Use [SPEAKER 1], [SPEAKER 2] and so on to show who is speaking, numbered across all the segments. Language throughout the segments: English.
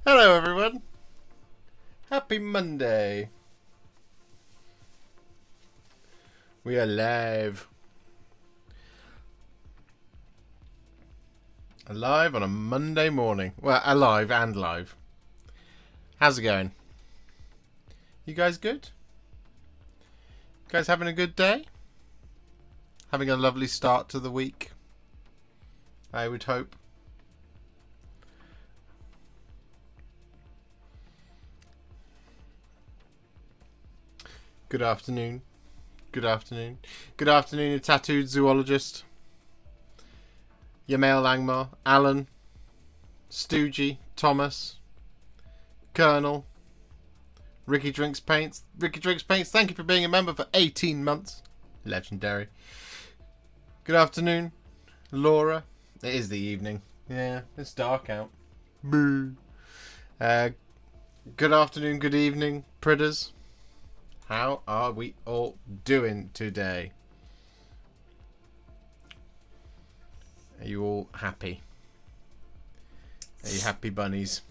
[SPEAKER 1] Hello everyone. Happy Monday. We are live. Alive on a Monday morning. Well, alive and live. How's it going? You guys good? You guys having a good day? Having a lovely start to the week? I would hope. Good afternoon. Good afternoon. Good afternoon, you tattooed zoologist. Yamail Langmar, Alan, Stoogie, Thomas, Colonel, Ricky Drinks Paints. Ricky Drinks Paints, thank you for being a member for 18 months. Legendary. Good afternoon, Laura. It is the evening. Yeah, it's dark out. Boo. Good afternoon, good evening, Pridders. How are we all doing today? Are you all happy? Are you happy bunnies?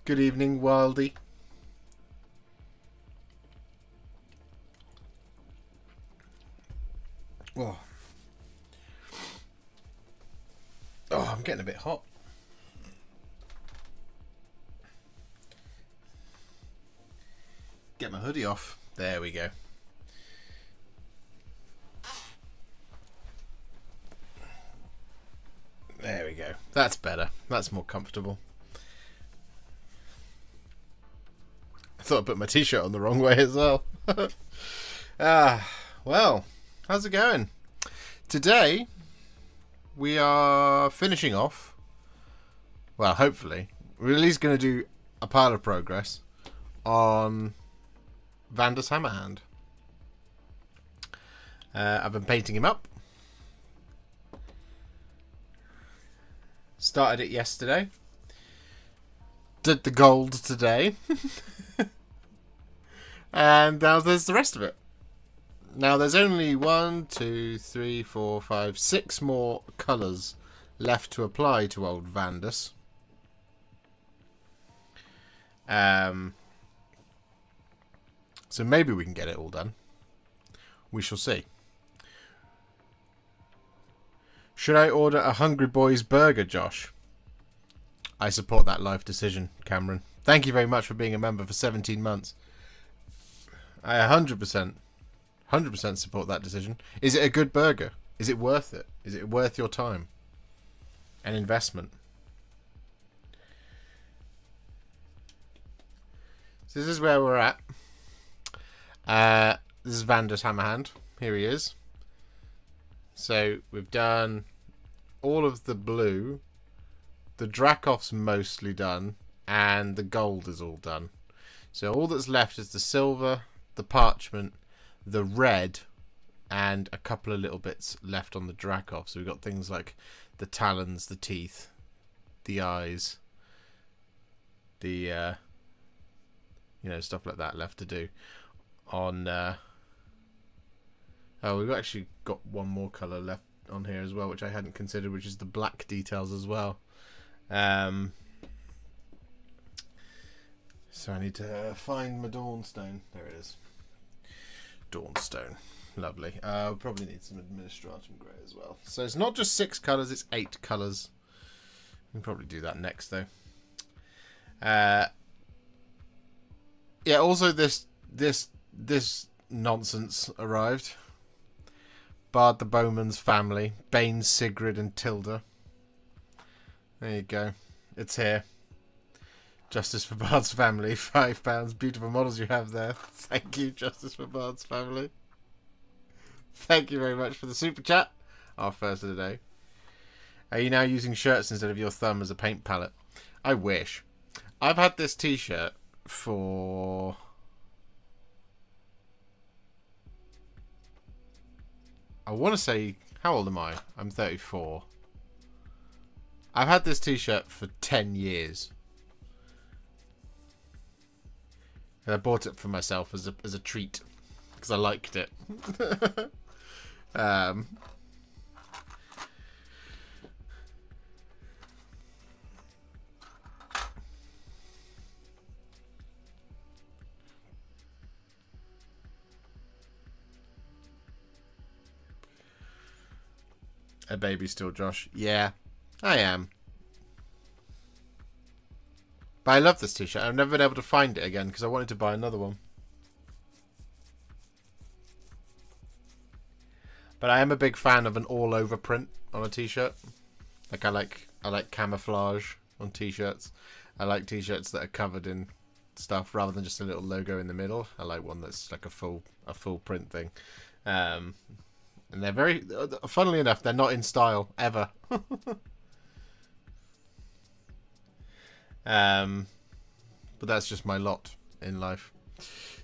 [SPEAKER 1] Good evening, Wildy. Oh. Oh, I'm getting a bit hot. Get my hoodie off. There we go. There we go. That's better. That's more comfortable. I thought I put my t-shirt on the wrong way as well. Well, how's it going? Today, we are finishing off. Well, hopefully. We're at least going to do a pile of progress on Vandus Hammerhand. I've been painting him up. Started it yesterday. Did the gold today. And now there's the rest of it. Now there's only 1, 2, 3, 4, 5, 6 more colours left to apply to old Vandus. So maybe we can get it all done. We shall see. Should I order a Hungry Boys burger, Josh? I support that life decision, Cameron. Thank you very much for being a member for 17 months. I 100% support that decision. Is it a good burger? Is it worth it? Is it worth your time and investment? So this is where we're at. This is Vandus Hammerhand. Here he is. So we've done all of the blue. The Dracoff's mostly done. And the gold is all done. So all that's left is the silver, the parchment, the red, and a couple of little bits left on the Dracoff. So we've got things like the talons, the teeth, the eyes, the stuff like that left to do. On we've actually got one more colour left on here as well, which I hadn't considered, which is the black details as well. So I need to find my Dawnstone. There it is. Dawnstone. Lovely. I'll probably need some Administratum Grey as well. So it's not just 6 colours, it's 8 colours. We can probably do that next though. Yeah, also this nonsense arrived. Bard the Bowman's family. Bane, Sigrid and Tilda. There you go. It's here. Justice for Bard's family. £5. Beautiful models you have there. Thank you, Justice for Bard's family. Thank you very much for the super chat. Our first of the day. Are you now using shirts instead of your thumb as a paint palette? I wish. I've had this t-shirt for... I want to say... How old am I? I'm 34. I've had this t-shirt for 10 years. And I bought it for myself as a treat. Because I liked it. a baby still, Josh. Yeah, I am. But I love this t-shirt. I've never been able to find it again because I wanted to buy another one. But I am a big fan of an all-over print on a t-shirt. Like I like camouflage on t-shirts. I like t-shirts that are covered in stuff rather than just a little logo in the middle. I like one that's like a full print thing. And they're very, funnily enough, they're not in style ever. But that's just my lot in life.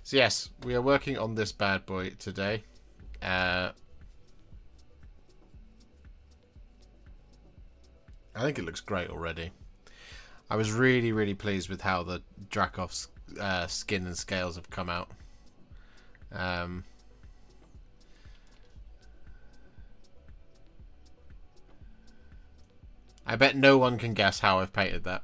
[SPEAKER 1] So yes, we are working on this bad boy today. I think it looks great already. I was really, really pleased with how the Dracoff's skin and scales have come out. I bet no one can guess how I've painted that.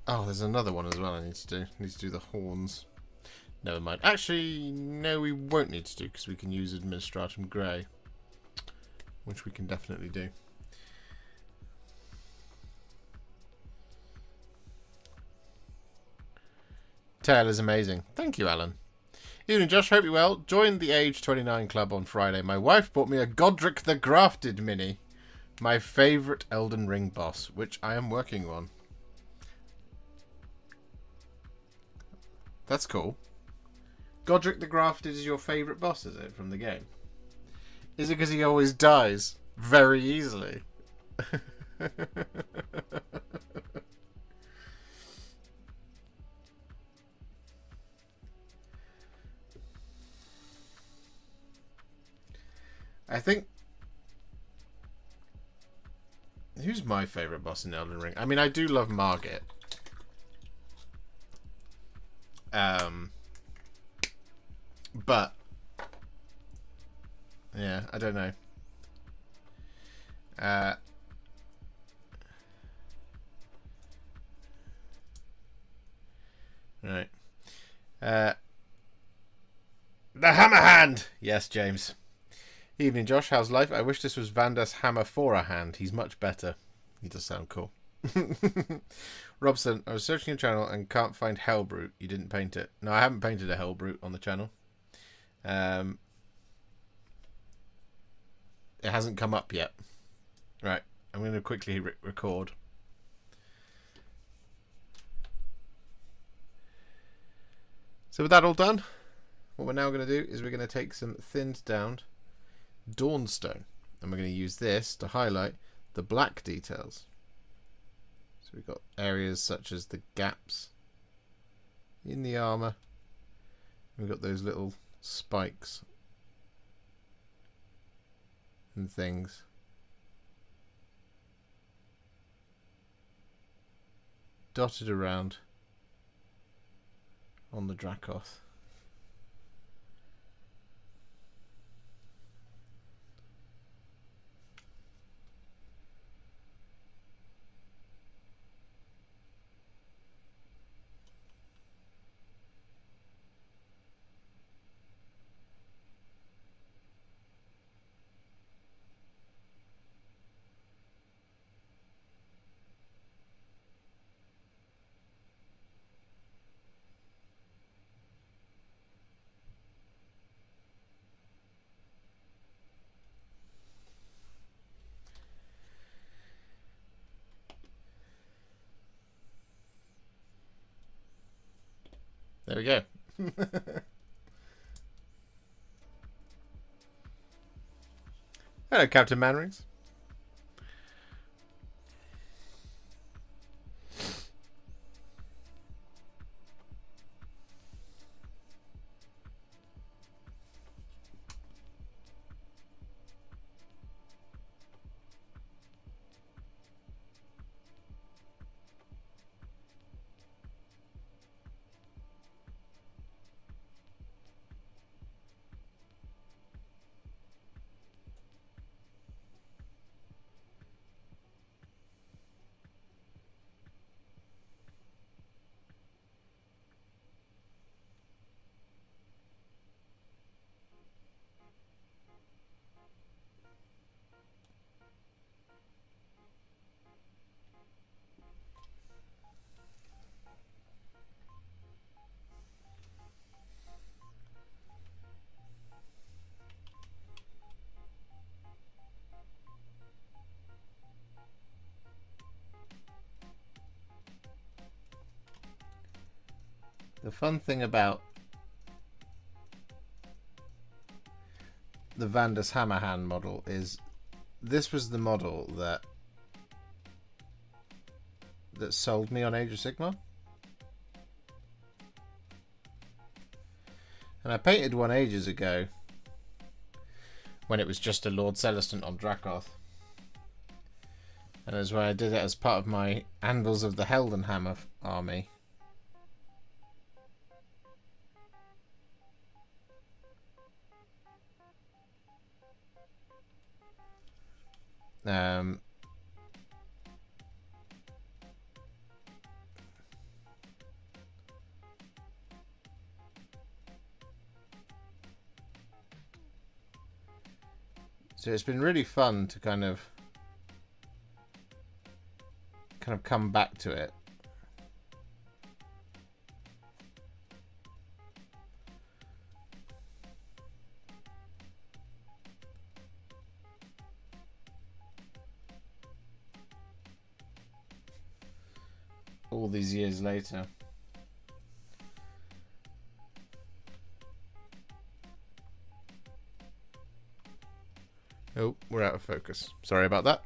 [SPEAKER 1] Oh, there's another one as well I need to do. I need to do the horns. Never mind. Actually, no, we won't need to do because we can use Administratum Grey. Which we can definitely do. Tail is amazing. Thank you, Alan. Evening, Josh. Hope you're well. Joined the Age 29 Club on Friday. My wife bought me a Godric the Grafted mini. My favourite Elden Ring boss, which I am working on. That's cool. Godric the Grafted is your favourite boss, is it, from the game? Is it because he always dies very easily? I think... Who's my favourite boss in Elden Ring? I mean, I do love Margit. But yeah, I don't know. Right. The Hammerhand! Yes, James. Evening, Josh. How's life? I wish this was Vandus Hammerhand. He's much better. He does sound cool. Robson, I was searching your channel and can't find Hellbrute. You didn't paint it. No, I haven't painted a Hellbrute on the channel. It hasn't come up yet. Right, I'm going to quickly record. So with that all done, what we're now going to do is we're going to take some thinned down Dawnstone, and we're going to use this to highlight the black details. So we've got areas such as the gaps in the armor. We've got those little spikes and things. Dotted around on the Dracoth. There we go. Hello, Captain Manrings. The fun thing about the Vandus Hammerhand model is this was the model that sold me on Age of Sigmar. And I painted one ages ago when it was just a Lord Celestant on Dracoth. And that's why I did it as part of my Anvils of the Heldenhammer army. So it's been really fun to kind of come back to it. All these years later. Oh, we're out of focus. Sorry about that.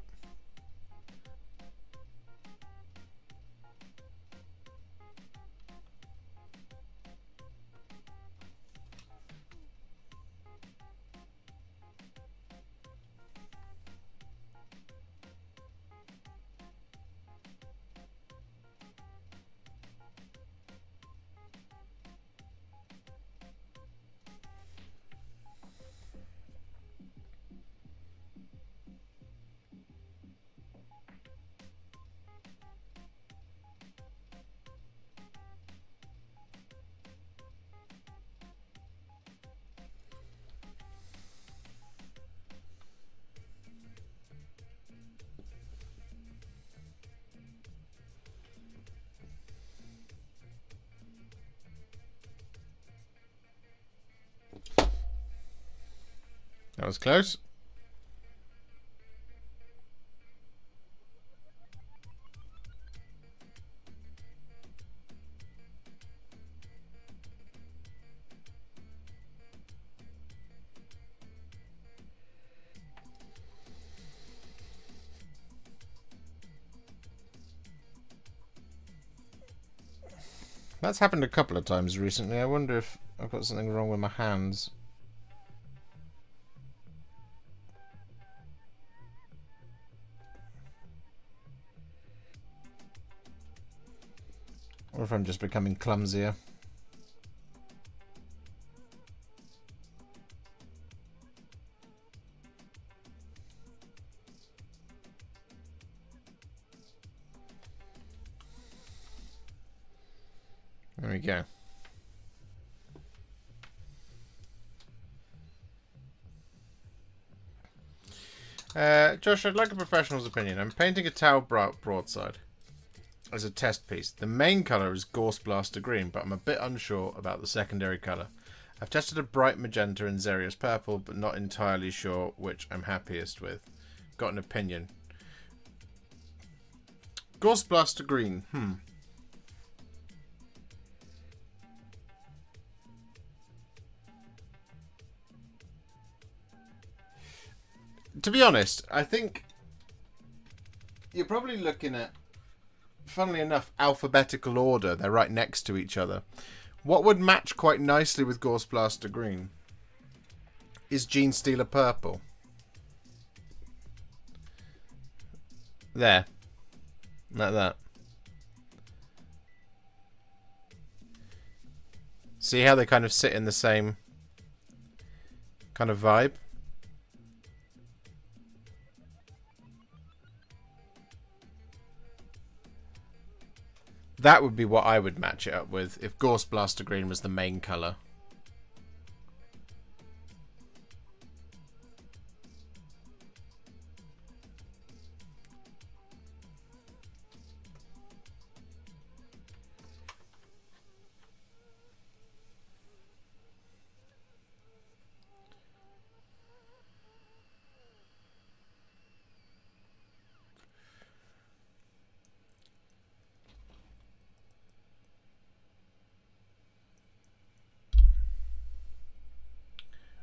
[SPEAKER 1] That was close. That's happened a couple of times recently. I wonder if I've got something wrong with my hands. Or if I'm just becoming clumsier. There we go. Josh, I'd like a professional's opinion. I'm painting a Tau broadside as a test piece. The main colour is Gorse Blaster Green, but I'm a bit unsure about the secondary colour. I've tested a bright magenta and Xerius purple, but not entirely sure which I'm happiest with. Got an opinion. Gorse Blaster Green. To be honest, I think you're probably looking at, funnily enough, alphabetical order. They're right next to each other. What would match quite nicely with Gorse Blaster Green is Gene Stealer Purple. There. Like that. See how they kind of sit in the same kind of vibe? That would be what I would match it up with if Gorse Blaster Green was the main colour.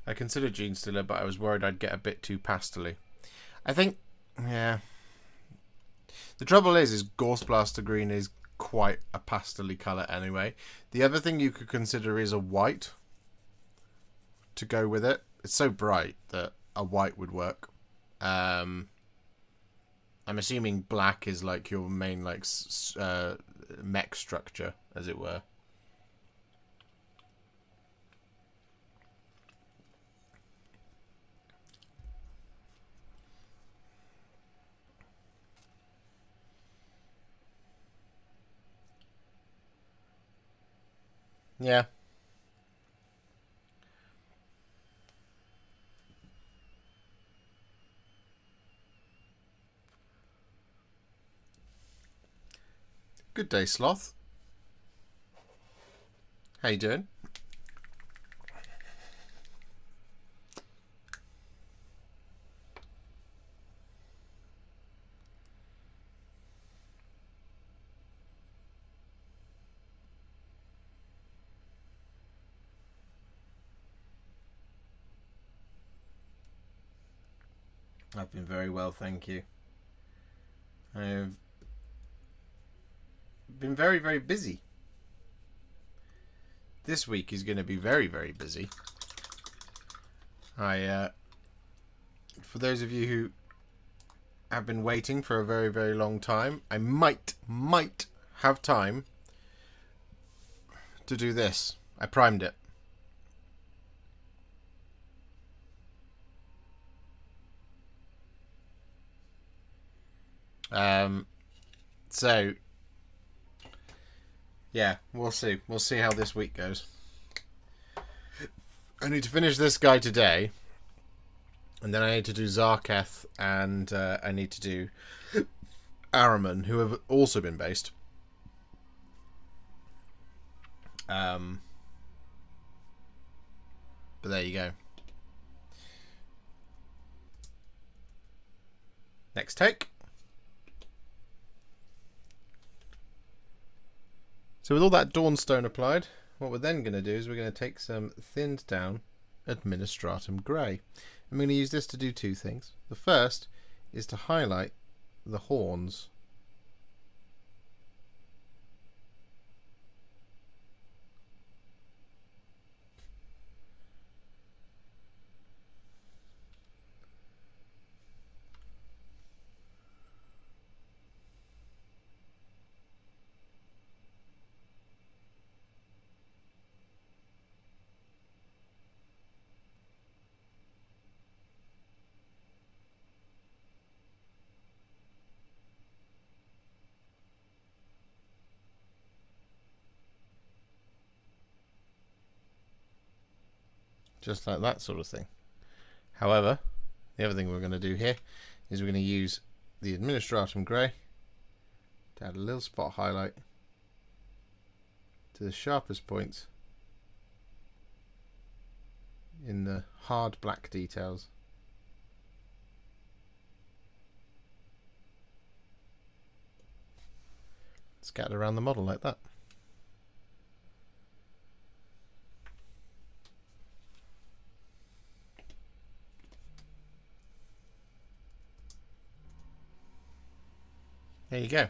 [SPEAKER 1] I considered Gene Stiller, but I was worried I'd get a bit too pastely. I think, yeah. The trouble is Gorse Blaster Green is quite a pastely colour anyway. The other thing you could consider is a white to go with it. It's so bright that a white would work. I'm assuming black is like your main like mech structure, as it were. Yeah. Good day, Sloth. How you doing? I've been very well, thank you. I've been very, very busy. This week is going to be very, very busy. For those of you who have been waiting for a very, very long time, I might have time to do this. I primed it. So yeah, we'll see. We'll see how this week goes. I need to finish this guy today, and then I need to do Zarketh, and I need to do Araman, who have also been based. But there you go. Next take. So with all that Dawnstone applied, what we're then going to do is we're going to take some thinned down Administratum Grey. I'm going to use this to do two things. The first is to highlight the horns. Just like that sort of thing. However, the other thing we're going to do here is we're going to use the Administratum Grey to add a little spot highlight to the sharpest points in the hard black details. Scattered around the model like that. There you go.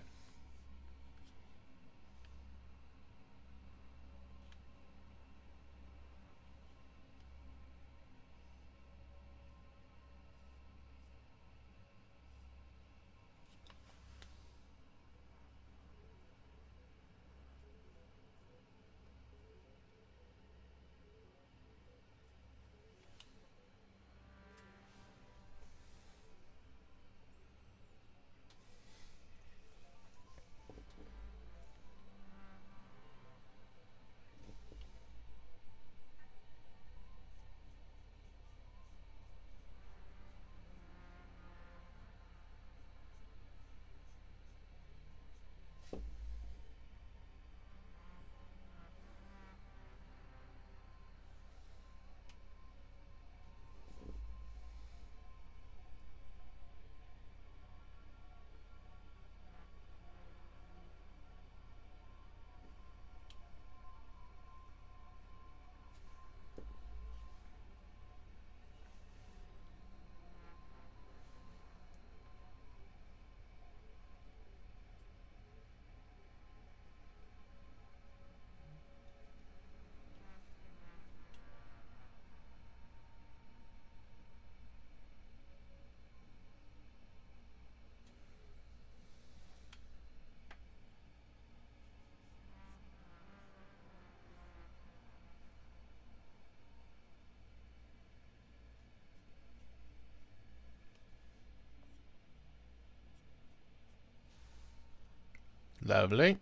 [SPEAKER 1] Lovely.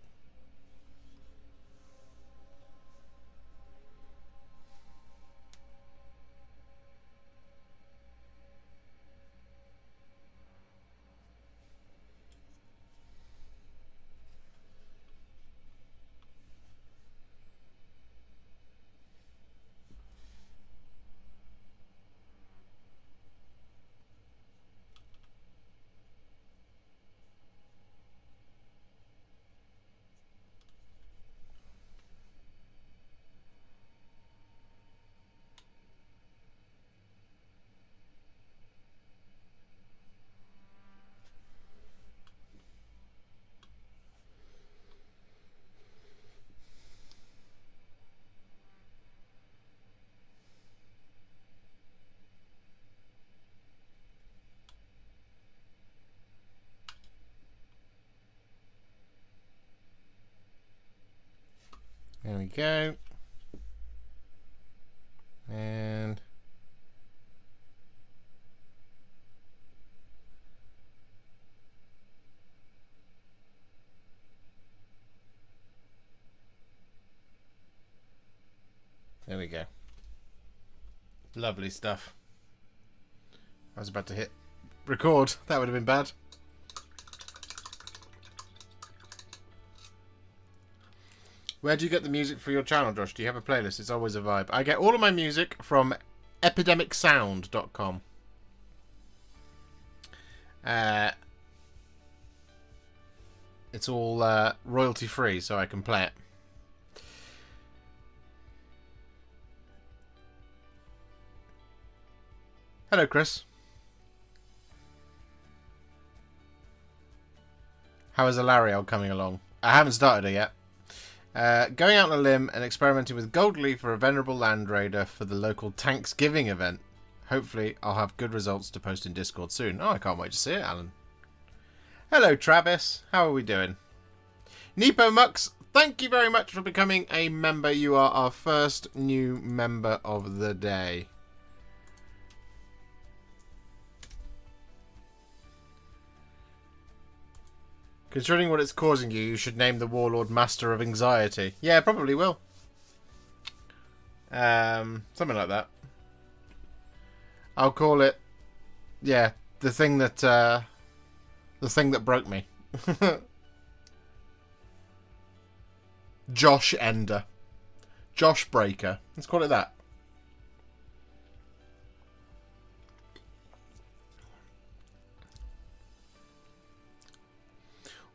[SPEAKER 1] There we go. And there we go. Lovely stuff. I was about to hit record. That would have been bad. Where do you get the music for your channel, Josh? Do you have a playlist? It's always a vibe. I get all of my music from epidemicsound.com. It's all royalty free, so I can play it. Hello, Chris. How is Alariel coming along? I haven't started it yet. Going out on a limb and experimenting with gold leaf for a venerable land raider for the local Thanksgiving event. Hopefully, I'll have good results to post in Discord soon. Oh, I can't wait to see it, Alan. Hello, Travis. How are we doing? Nepo Mux, thank you very much for becoming a member. You are our first new member of the day. Considering what it's causing you, you should name the Warlord Master of Anxiety. Yeah, probably will. Something like that. I'll call it, yeah, the thing that broke me. Josh Ender. Josh Breaker. Let's call it that.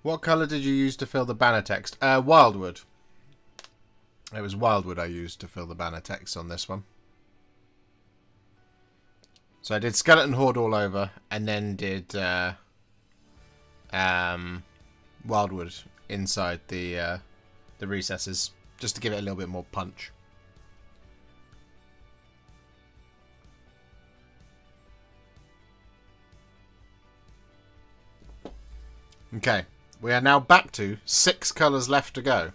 [SPEAKER 1] What colour did you use to fill the banner text? Wildwood. It was Wildwood I used to fill the banner text on this one. So I did Skeleton Horde all over, and then did Wildwood inside the recesses, just to give it a little bit more punch. Okay. We are now back to 6 colours left to go.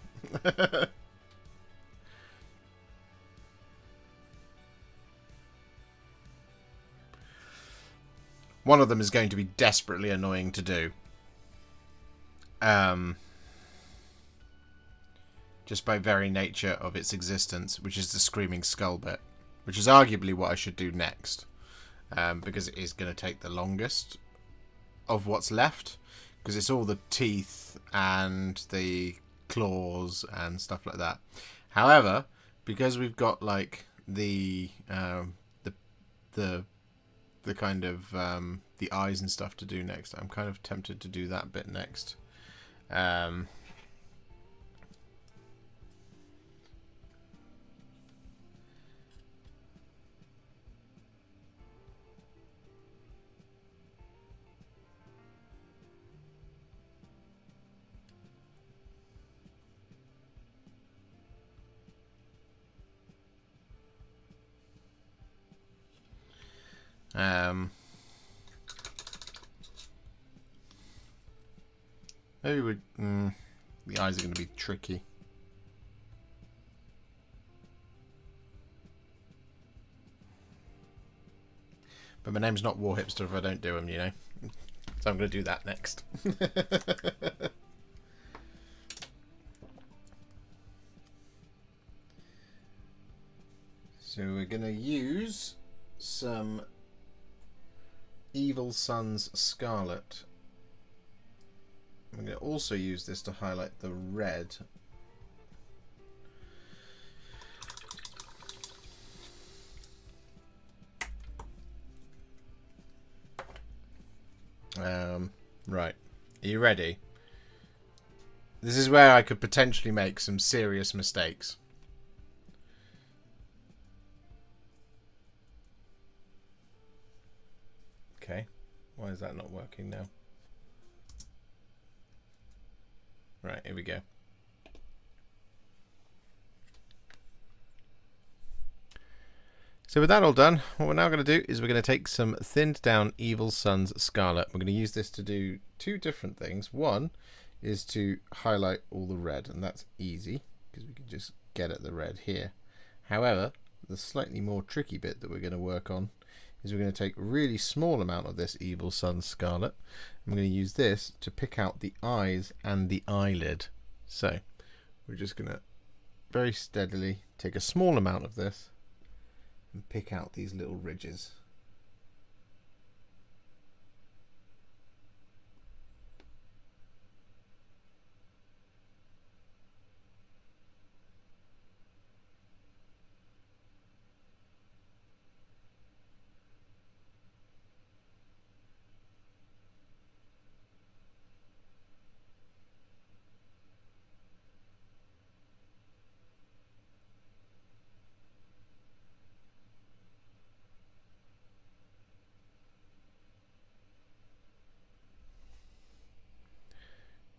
[SPEAKER 1] One of them is going to be desperately annoying to do. Just by very nature of its existence, which is the Screaming Skull bit. Which is arguably what I should do next. Because it is going to take the longest of what's left. Because it's all the teeth and the claws and stuff like that. However, because we've got like the kind of the eyes and stuff to do next, I'm kind of tempted to do that bit next. Maybe we the eyes are going to be tricky. But my name's not Warhipster if I don't do them, you know. So I'm going to do that next. So we're going to use some Evil Sun's Scarlet. I'm going to also use this to highlight the red. Right. Are you ready? This is where I could potentially make some serious mistakes. Okay. Why is that not working now? Right, here we go. So with that all done, what we're now going to do is we're going to take some thinned down Evil Sun's Scarlet. We're going to use this to do two different things. One is to highlight all the red, and that's easy because we can just get at the red here. However, the slightly more tricky bit that we're going to work on is we're going to take a really small amount of this Evil Sun's Scarlet. I'm going to use this to pick out the eyes and the eyelid. So we're just going to very steadily take a small amount of this and pick out these little ridges.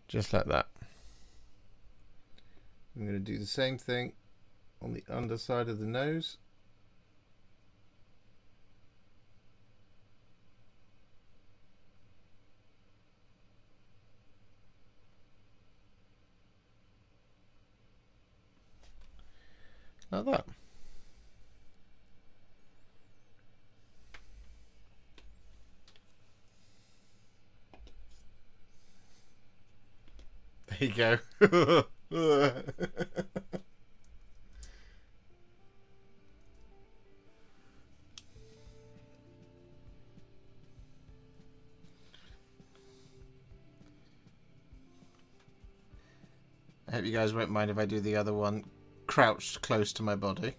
[SPEAKER 1] Just like that. I'm going to do the same thing on the underside of the nose. Like that. There you go. I hope you guys won't mind if I do the other one crouched close to my body.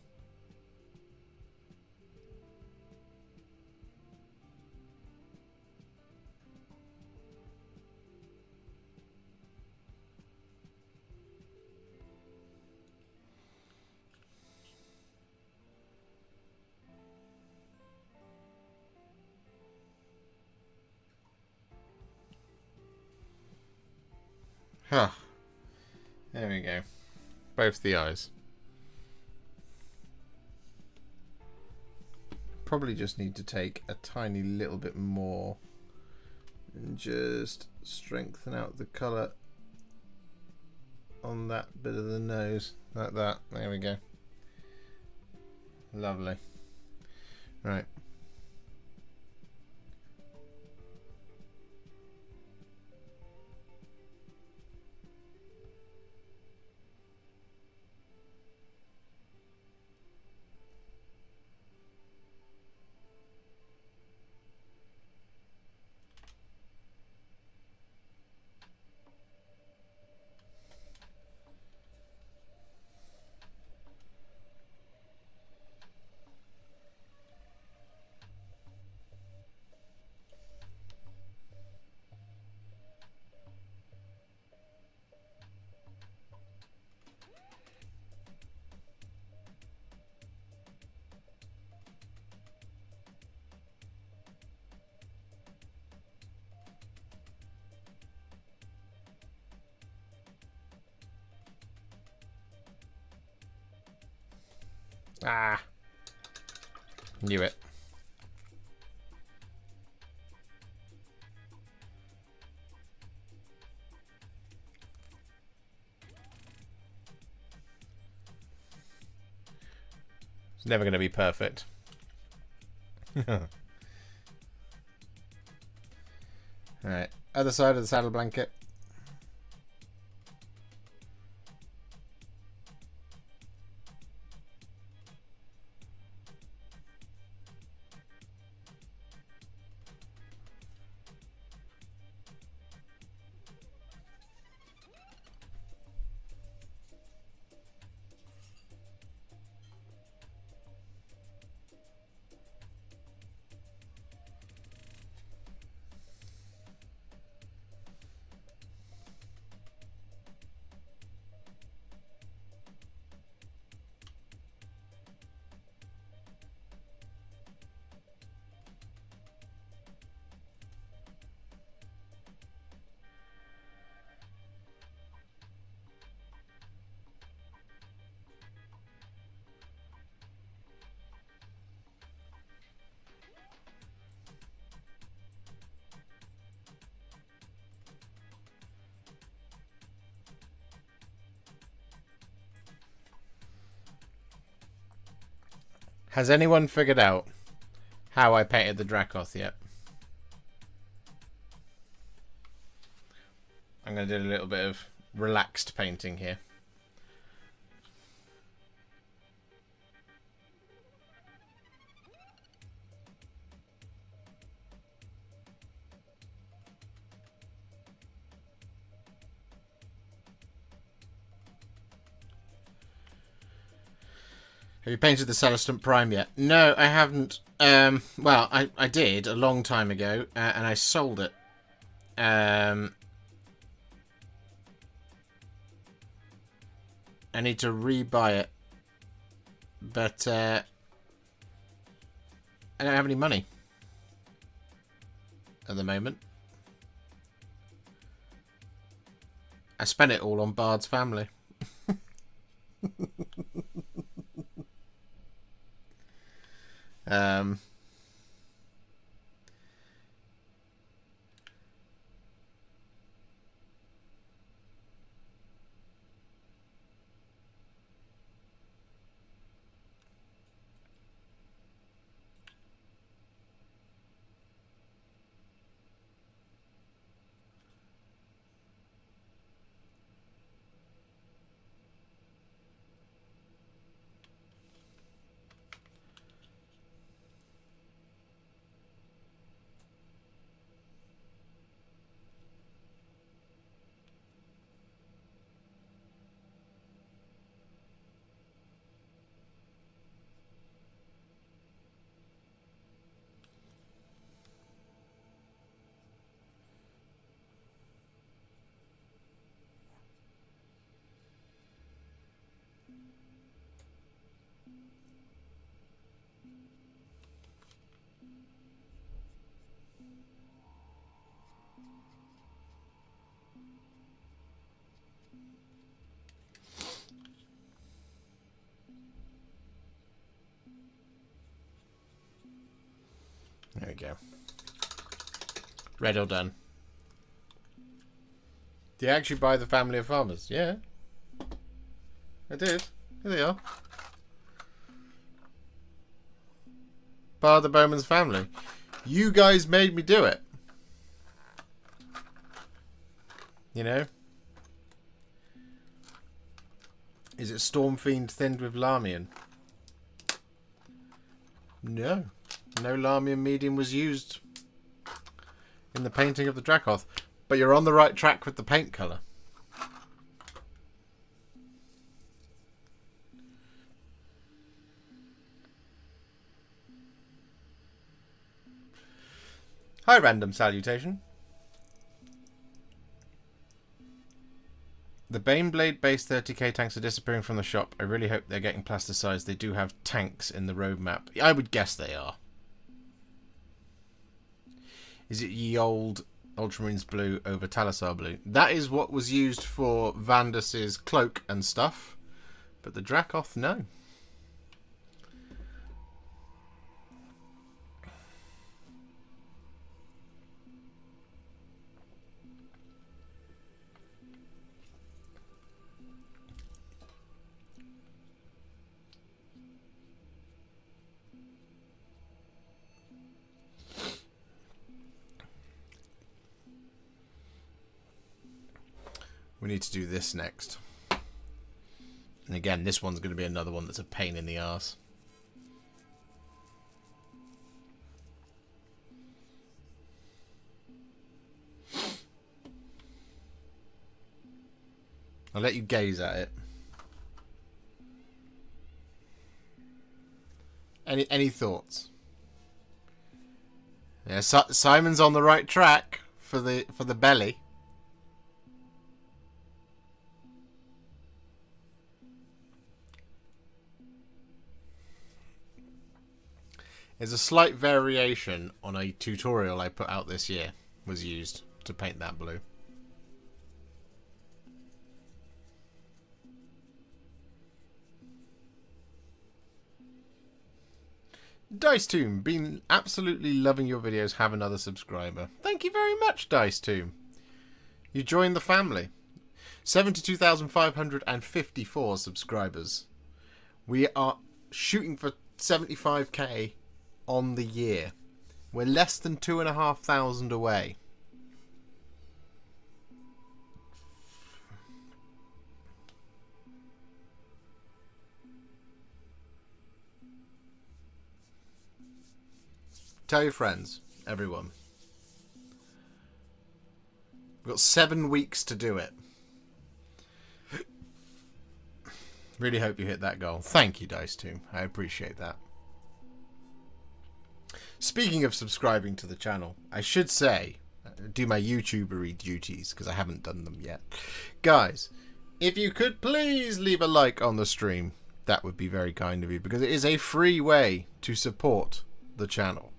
[SPEAKER 1] Huh. There we go. Both the eyes. Probably just need to take a tiny little bit more and just strengthen out the colour on that bit of the nose. Like that. There we go. Lovely. Right. Ah, knew it. It's never going to be perfect. Alright, other side of the saddle blanket. Has anyone figured out how I painted the Dracoth yet? I'm going to do a little bit of relaxed painting here. Have you painted the Celestant Prime yet? No, I haven't. Well, I did a long time ago, and I sold it. I need to rebuy it, but I don't have any money at the moment. I spent it all on Bard's family. There we go. Red or done. Do you actually buy the Family of Farmers? Yeah. I did. Here they are. Bar the Bowman's family. You guys made me do it. You know? Is it Stormfiend thinned with Larmian? No. No Larmian medium was used in the painting of the Dracoth. But you're on the right track with the paint colour. Hi, random salutation. The Baneblade base 30k tanks are disappearing from the shop. I really hope they're getting plasticized. They do have tanks in the roadmap. I would guess they are. Is it ye old Ultramarines blue over Talasar blue? That is what was used for Vandus's cloak and stuff. But the Dracoth, no. We need to do this next. And again, this one's going to be another one that's a pain in the arse. I'll let you gaze at it. Any thoughts? Yeah, Simon's on the right track for the belly. There's a slight variation on a tutorial I put out this year was used to paint that blue. Dice Tomb, been absolutely loving your videos. Have another subscriber. Thank you very much, Dice Tomb. You joined the family. 72,554 subscribers. We are shooting for 75k on the year. We're less than 2,500 away. Tell your friends, everyone. We've got 7 weeks to do it. Really hope you hit that goal. Thank you, Dice Tomb. I appreciate that. Speaking of subscribing to the channel, I should say, do my YouTubery duties, because I haven't done them yet. Guys, if you could please leave a like on the stream, that would be very kind of you, because it is a free way to support the channel.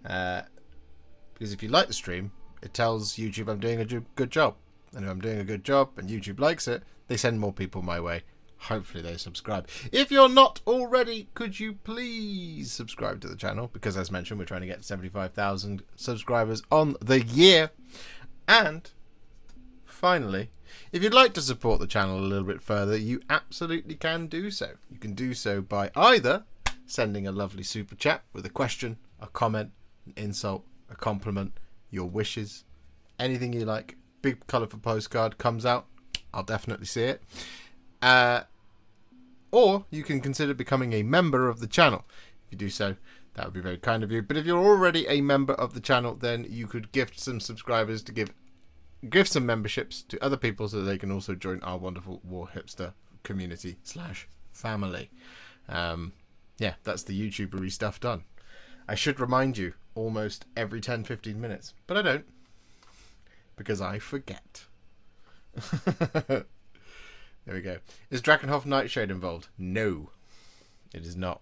[SPEAKER 1] Because if you like the stream, it tells YouTube I'm doing a good job. And if I'm doing a good job and YouTube likes it, they send more people my way. Hopefully they subscribe. If you're not already, could you please subscribe to the channel? Because as mentioned, we're trying to get 75,000 subscribers on the year. And finally, if you'd like to support the channel a little bit further, you absolutely can do so. You can do so by either sending a lovely super chat with a question, a comment, an insult, a compliment, your wishes, anything you like. Big colourful postcard comes out, I'll definitely see it. Or you can consider becoming a member of the channel. If you do so, that would be very kind of you. But if you're already a member of the channel, then you could gift some subscribers to give some memberships to other people so that they can also join our wonderful Warhipster community / family. Yeah, that's the YouTubery stuff done. I should remind you almost every 10-15 minutes, but I don't, because I forget. There we go. Is Drakenhof Nightshade involved? No, it is not.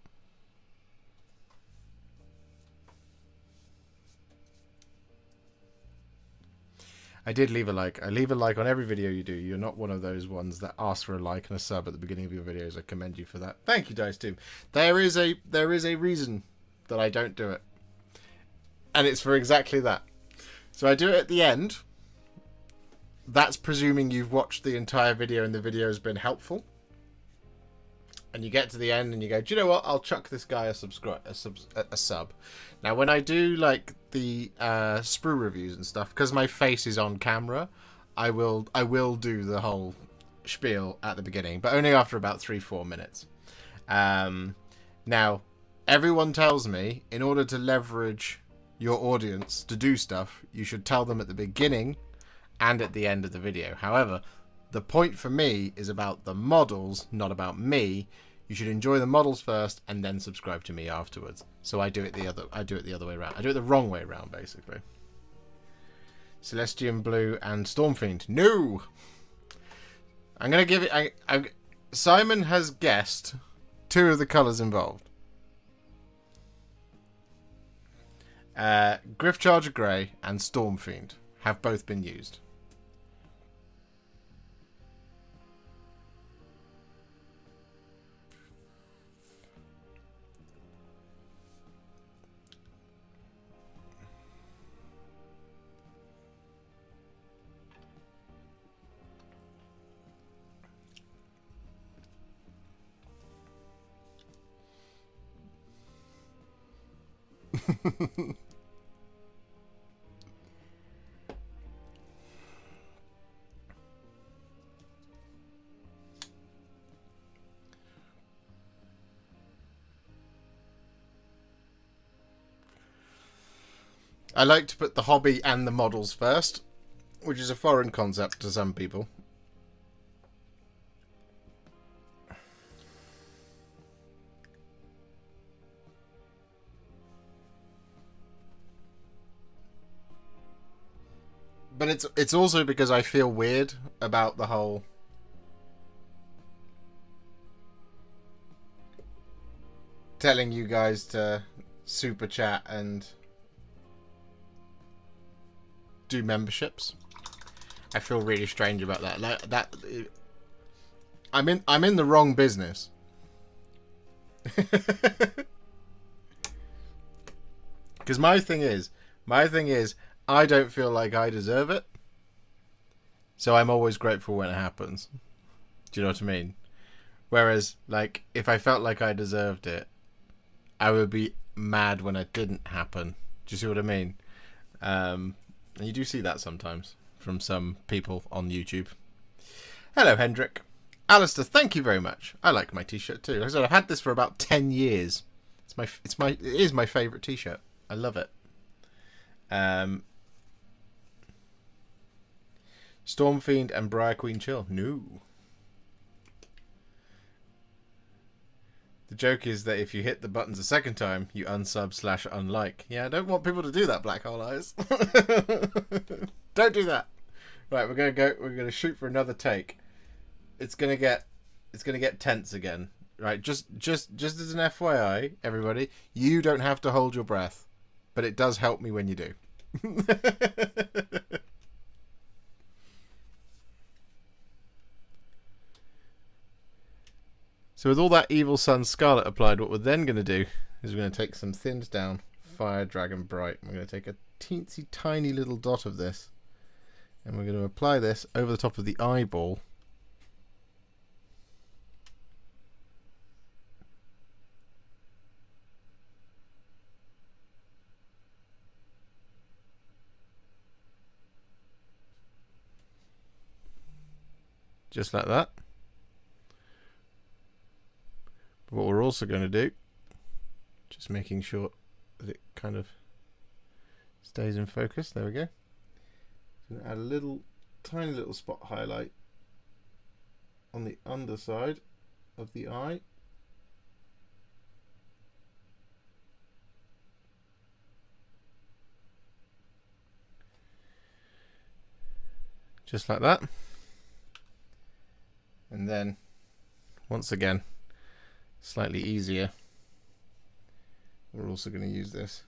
[SPEAKER 1] I did leave a like. I leave a like on every video you do. You're not one of those ones that ask for a like and a sub at the beginning of your videos. I commend you for that. Thank you, Dice Team. There is a reason that I don't do it, and it's for exactly that. So I do it at the end. That's presuming you've watched the entire video and the video has been helpful. And you get to the end and you go, do you know what? I'll chuck this guy a sub. Now, when I do like the sprue reviews and stuff, because my face is on camera, I will do the whole spiel at the beginning, but only after about 3-4 minutes. Now, everyone tells me in order to leverage your audience to do stuff, you should tell them at the beginning and at the end of the video. However, the point for me is about the models, not about me. You should enjoy the models first and then subscribe to me afterwards. So I do it the other way around. I do it the wrong way around, basically. Celestian Blue and Stormfiend. No! I'm going to give it... Simon has guessed 2 of the colours involved. Gryph-Charger Grey and Stormfiend have both been used. I like to put the hobby and the models first, which is a foreign concept to some people. But it's also because I feel weird about the whole telling you guys to super chat and do memberships. I feel really strange about that. Like that, I'm in the wrong business. Because my thing is, I don't feel like I deserve it. So I'm always grateful when it happens. Do you know what I mean? Whereas, like, if I felt like I deserved it, I would be mad when it didn't happen. Do you see what I mean? And you do see that sometimes from some people on YouTube. Hello, Hendrik. Alistair, thank you very much. I like my t-shirt too. Like I said, I've had this for about 10 years. It is my favourite t-shirt. I love it. Stormfiend and Briar Queen chill. No. The joke is that if you hit the buttons a second time, you unsub/unlike. Yeah, I don't want people to do that, Black Hole Eyes. Don't do that. Right, we're gonna shoot for another take. It's gonna get tense again. Right, just as an FYI, everybody, you don't have to hold your breath, but it does help me when you do. So with all that Evil Sun Scarlet applied, what we're then going to do is we're going to take some thinned down Fire Dragon Bright. We're going to take a teensy tiny little dot of this, and we're going to apply this over the top of the eyeball. Just like that. But what we're also going to do, just making sure that it kind of stays in focus. There we go. So add a little, tiny little spot highlight on the underside of the eye. Just like that. And then, once again, slightly easier, we're also going to use this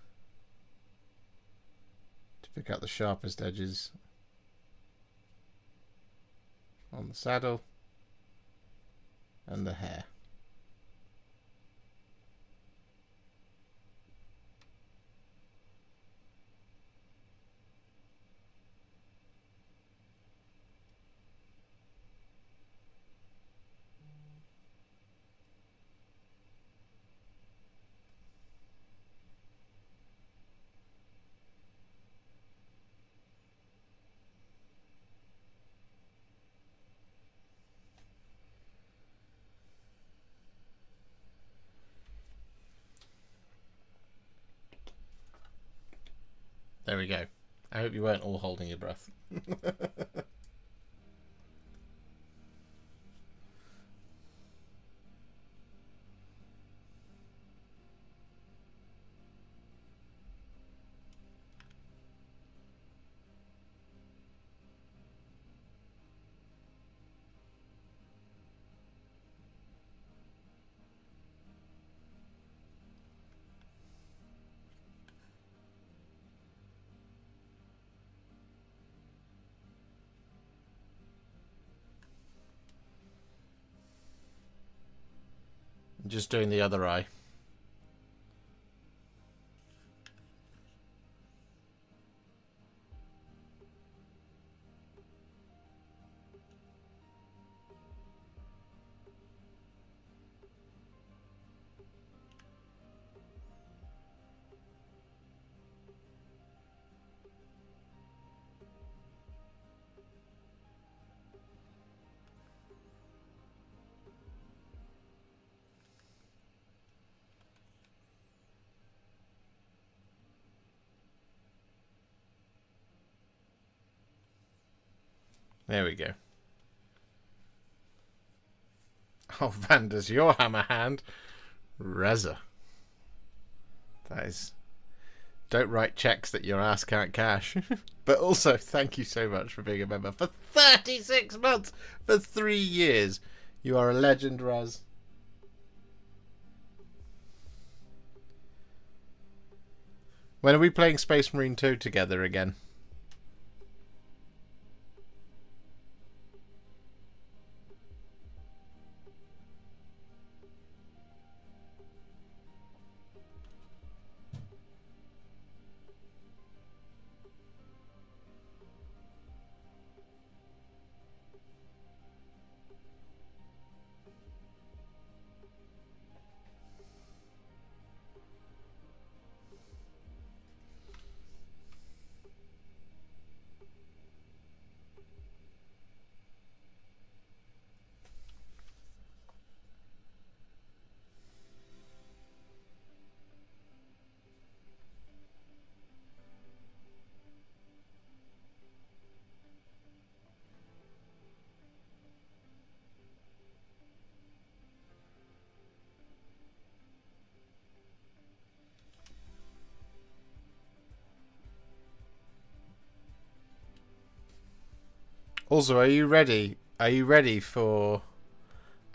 [SPEAKER 1] to pick out the sharpest edges on the saddle and the hair. There we go. I hope you weren't all holding your breath. Just doing the other eye. There we go. Oh, Vandus, your Hammerhand. Reza. That is... Don't write checks that your ass can't cash. But also, thank you so much for being a member for 36 months! For 3 years! You are a legend, Raz. When are we playing Space Marine 2 together again? Also, are you ready? Are you ready for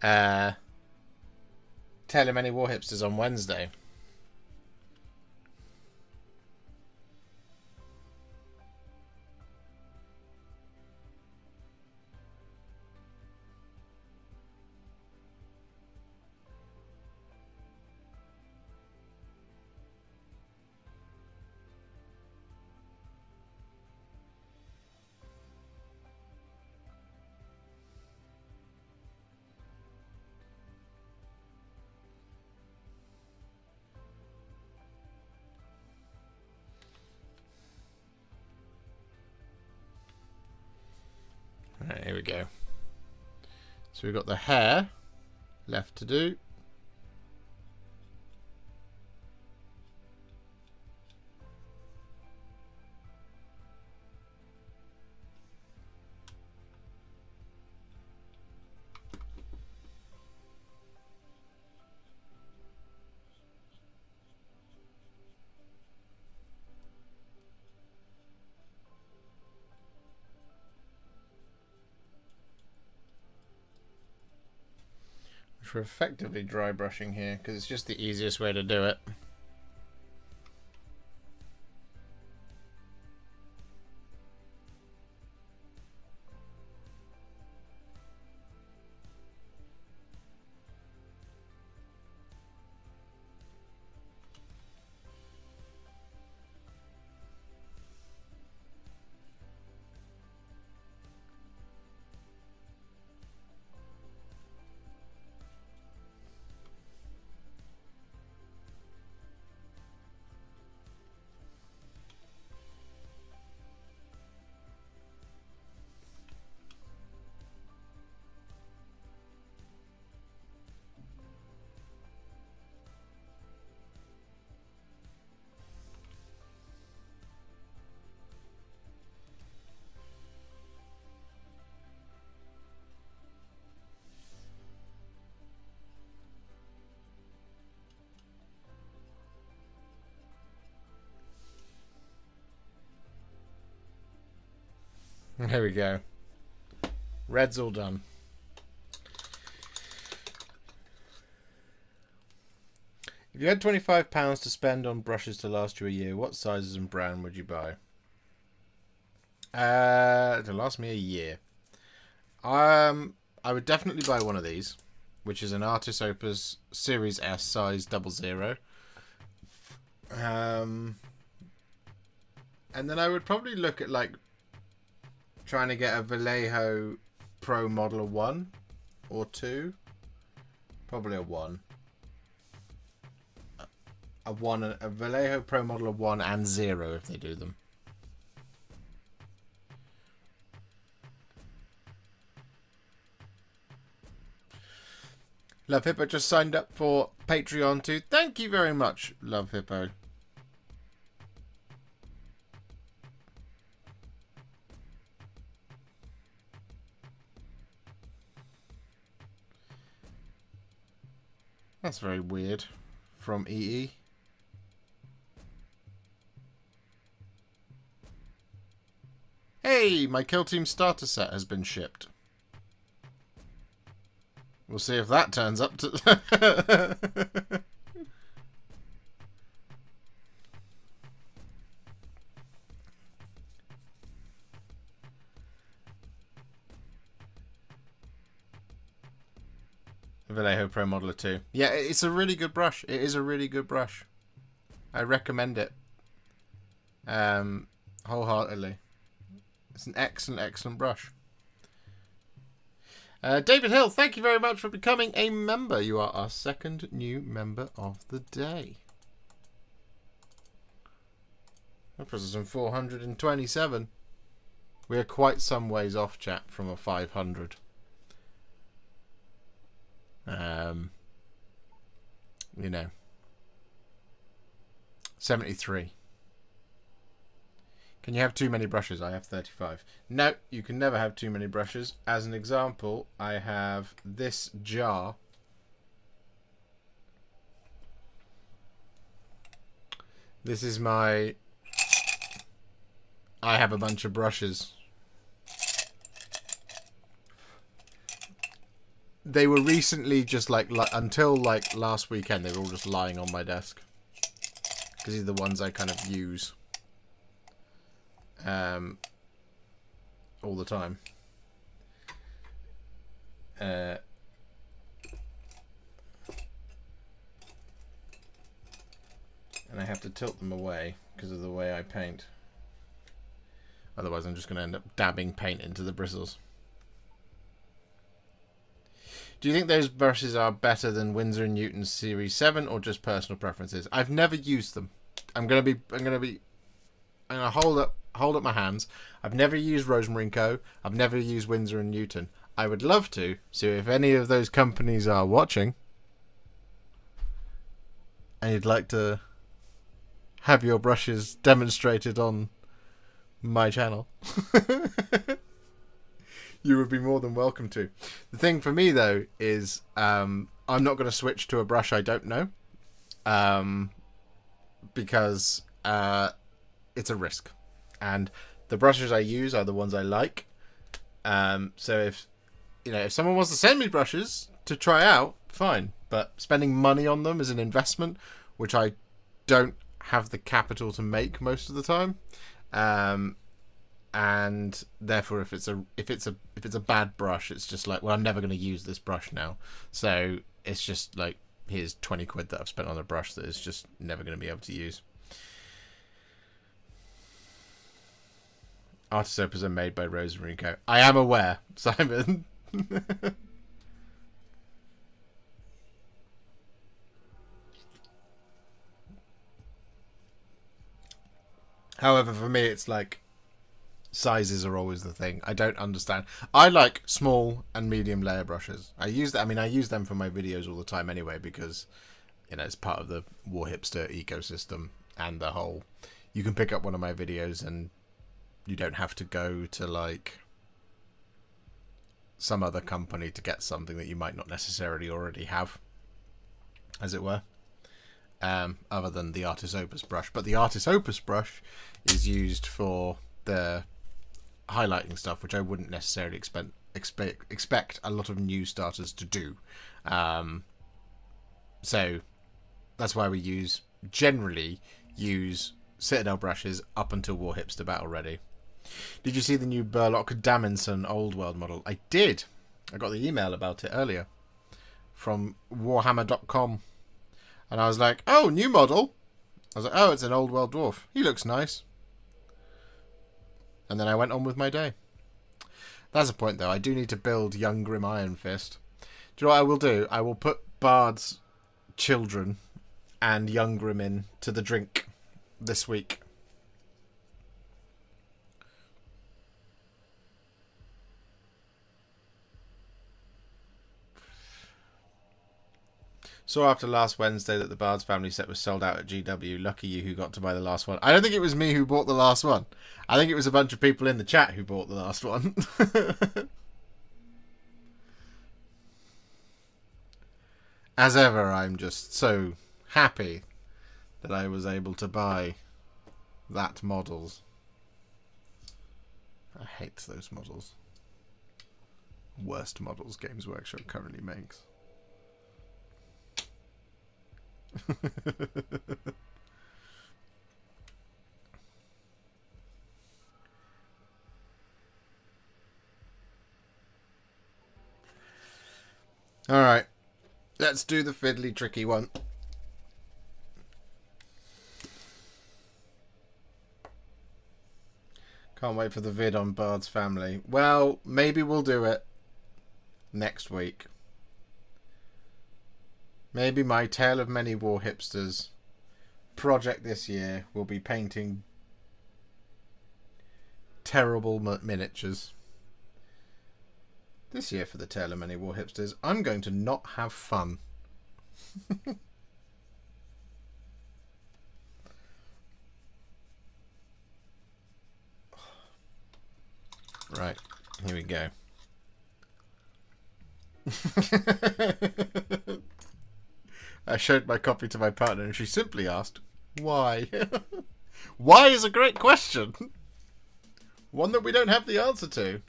[SPEAKER 1] Tell Him Any Warhipsters on Wednesday? Right, here we go. So we've got the hair left to do. Which we're effectively dry brushing here because it's just the easiest way to do it. There we go. Red's all done. If you had £25 to spend on brushes to last you a year, what sizes and brand would you buy? To last me a year. I would definitely buy one of these, which is an Artis Opus Series S size 00. And then I would probably look at like trying to get a Vallejo Pro Model 1 or 2. Probably a 1. A Vallejo Pro Model 1 and 0 if they do them. Love Hippo just signed up for Patreon too. Thank you very much, Love Hippo. That's very weird. From EE. Hey, my Kill Team starter set has been shipped. We'll see if that turns up to... Vallejo Pro Modeler 2. Yeah, it's a really good brush. It is a really good brush. I recommend it. Wholeheartedly. It's an excellent, excellent brush. David Hill, thank you very much for becoming a member. You are our second new member of the day. That puts us in 427. We are quite some ways off, chat, from a 500. You know, 73. Can you have too many brushes? I have 35. No, you can never have too many brushes. As an example, I have this jar. This is my... I have a bunch of brushes. They were recently just like until like last weekend, they were all just lying on my desk. Because these are the ones I kind of use. All the time. And I have to tilt them away because of the way I paint. Otherwise I'm just going to end up dabbing paint into the bristles. Do you think those brushes are better than Winsor & Newton's Series 7 or just personal preferences? I've never used them. I'm gonna hold up my hands. I've never used Rosemary & Co. I've never used Winsor & Newton. I would love to. So if any of those companies are watching and you'd like to have your brushes demonstrated on my channel, you would be more than welcome to. The thing for me though is I'm not going to switch to a brush I don't know, because it's a risk, and the brushes I use are the ones I like. So if someone wants to send me brushes to try out, fine, but spending money on them is an investment which I don't have the capital to make most of the time. And therefore, if it's a bad brush, it's just like, well, I'm never going to use this brush now. So it's just like, here's 20 quid that I've spent on a brush that is just never going to be able to use. Artist opers are made by Rosemary & Co. I am aware, Simon. However, for me, it's like, sizes are always the thing. I don't understand. I like small and medium layer brushes. I use them for my videos all the time anyway, because it's part of the Warhipster ecosystem, and the whole, you can pick up one of my videos and you don't have to go to like some other company to get something that you might not necessarily already have, as it were. Other than the Artist Opus brush. But the Artist Opus brush is used for the highlighting stuff, which I wouldn't necessarily expect a lot of new starters to do. So that's why we generally use Citadel brushes up until Warhipster Battle Ready. Did you see the new Burlock Daminson Old World model? I did. I got the email about it earlier from Warhammer.com. And I was like, oh, new model. I was like, oh, it's an Old World Dwarf. He looks nice. And then I went on with my day. That's a point, though. I do need to build Young Grim Iron Fist. Do you know what I will do? I will put Bard's children and Young Grim in to the drink this week. Saw after last Wednesday that the Bard's family set was sold out at GW. Lucky you who got to buy the last one. I don't think it was me who bought the last one. I think it was a bunch of people in the chat who bought the last one. As ever, I'm just so happy that I was able to buy that models. I hate those models. Worst models Games Workshop currently makes. Alright, let's do the fiddly tricky one. Can't wait for the vid on Bard's family. Well, maybe we'll do it next week. Maybe my Tale of Many Warhipsters project this year will be painting terrible miniatures. This year for the Tale of Many Warhipsters, I'm going to not have fun. Right, here we go. I showed my copy to my partner and she simply asked, why? Why is a great question. One that we don't have the answer to.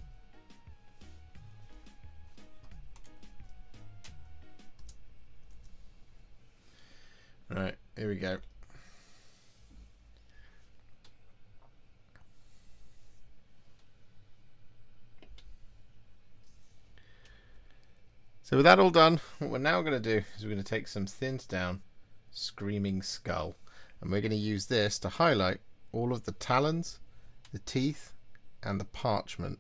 [SPEAKER 1] Here we go. So with that all done, what we're now going to do is we're going to take some thinned down Screaming Skull, and we're going to use this to highlight all of the talons, the teeth, and the parchment.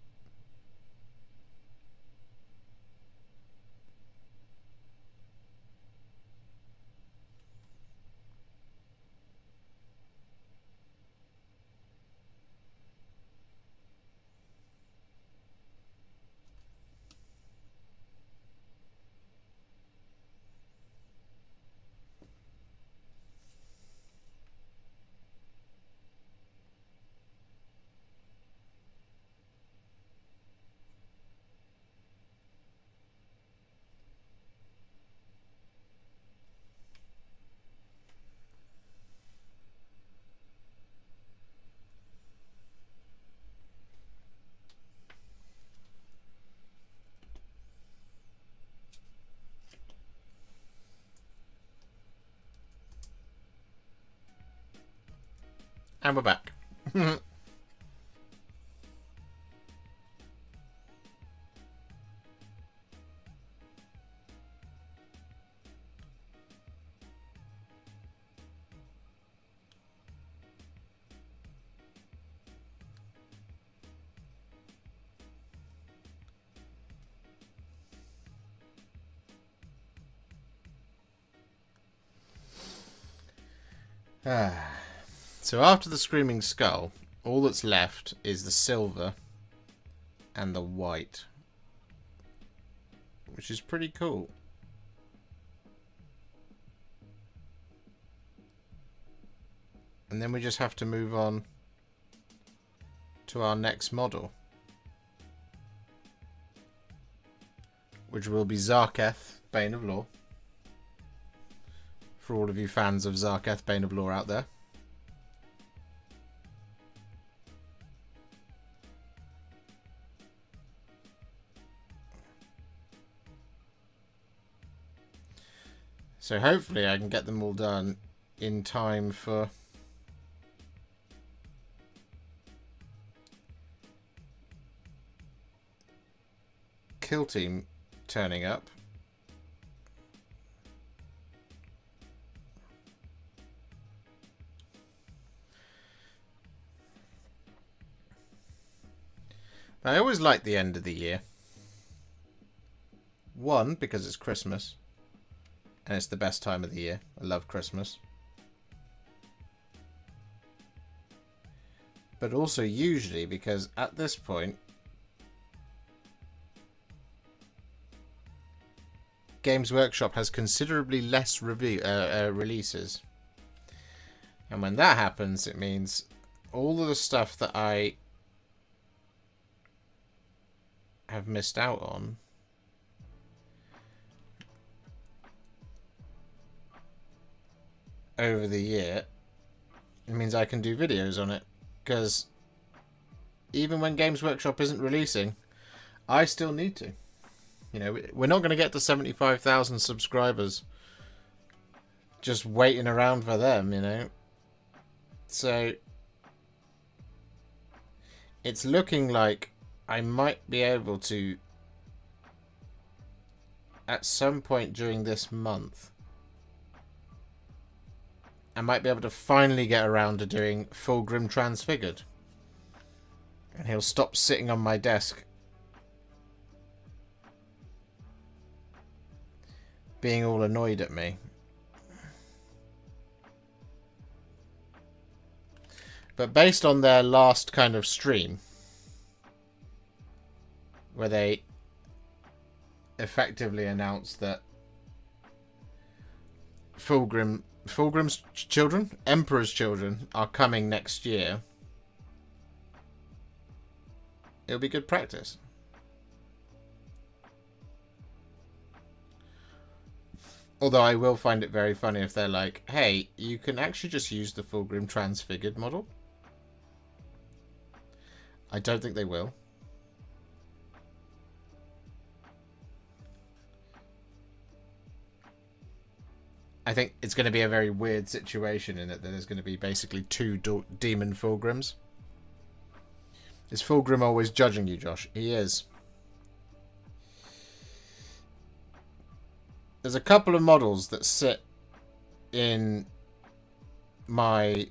[SPEAKER 1] And we're back. So after the Screaming Skull, all that's left is the silver and the white, which is pretty cool. And then we just have to move on to our next model, which will be Zarketh, Bane of Law. For all of you fans of Zarketh, Bane of Law out there. So hopefully I can get them all done in time for Kill Team turning up. I always like the end of the year. One, because it's Christmas. And it's the best time of the year. I love Christmas. But also usually because at this point, Games Workshop has considerably less releases. And when that happens, it means all of the stuff that I have missed out on over the year, it means I can do videos on it, because even when Games Workshop isn't releasing, I still need to. You know, we're not going to get to 75,000 subscribers just waiting around for them, you know. So it's looking like I might be able to, at some point during this month, I might be able to finally get around to doing Fulgrim Transfigured. And he'll stop sitting on my desk being all annoyed at me. But based on their last kind of stream, where they effectively announced that Fulgrim's children, Emperor's children, are coming next year, it'll be good practice. Although I will find it very funny if they're like, hey, you can actually just use the Fulgrim Transfigured model. I don't think they will. I think it's going to be a very weird situation in that there's going to be basically two demon Fulgrims. Is Fulgrim always judging you, Josh? He is. There's a couple of models that sit in my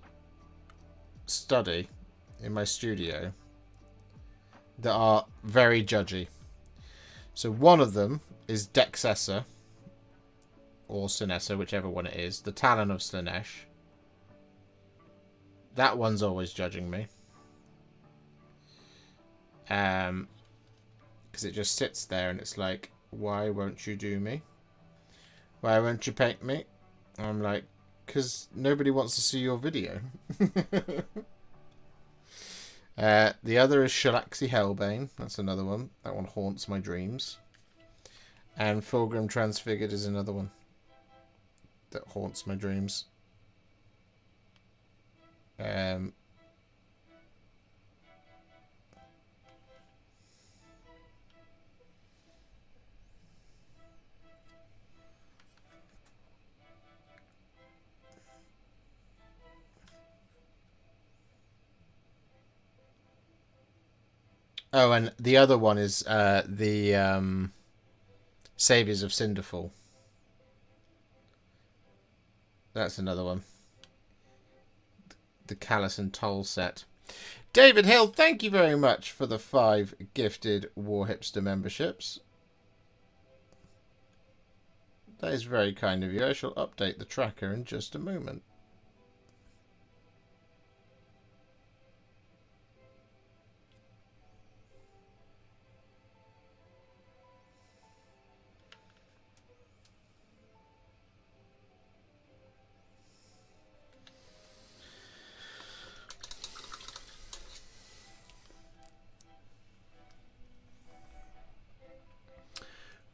[SPEAKER 1] study, in my studio, that are very judgy. So one of them is Dexessa, or Sinessa, whichever one it is, the Talon of Slaanesh. That one's always judging me. Because it just sits there and it's like, why won't you do me? Why won't you paint me? And I'm like, because nobody wants to see your video. The other is Shalaxi Hellbane. That's another one. That one haunts my dreams. And Fulgrim Transfigured is another one that haunts my dreams. Oh, and the other one is the Saviors of Cinderfall. That's another one. The Callus and Toll set. David Hill, thank you very much for the 5 gifted Warhipster memberships. That is very kind of you. I shall update the tracker in just a moment.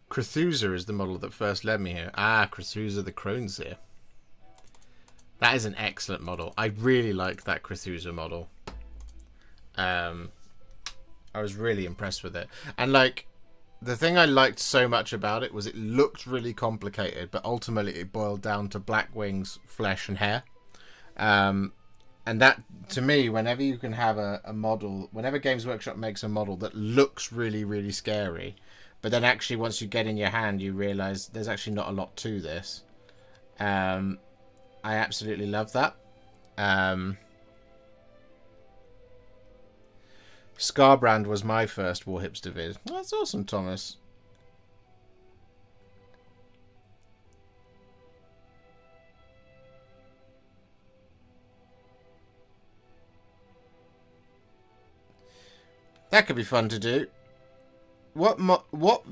[SPEAKER 1] Crethusa is the model that first led me here. Ah, Crethusa the Croneseer. That is an excellent model. I really like that Crethusa model. I was really impressed with it. And like, the thing I liked so much about it was it looked really complicated, but ultimately it boiled down to black wings, flesh, and hair. And that, to me, whenever you can have a model, whenever Games Workshop makes a model that looks really, really scary, but then actually once you get in your hand, you realise there's actually not a lot to this. I absolutely love that. Scarbrand was my first Warhipster vid. Oh, that's awesome, Thomas. That could be fun to do. What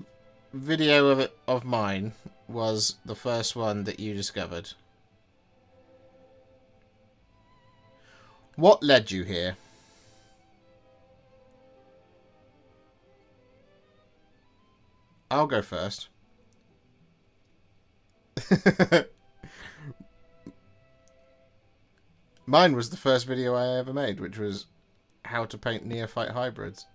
[SPEAKER 1] video of mine was the first one that you discovered? What led you here? I'll go first. Mine was the first video I ever made, which was how to paint neophyte hybrids.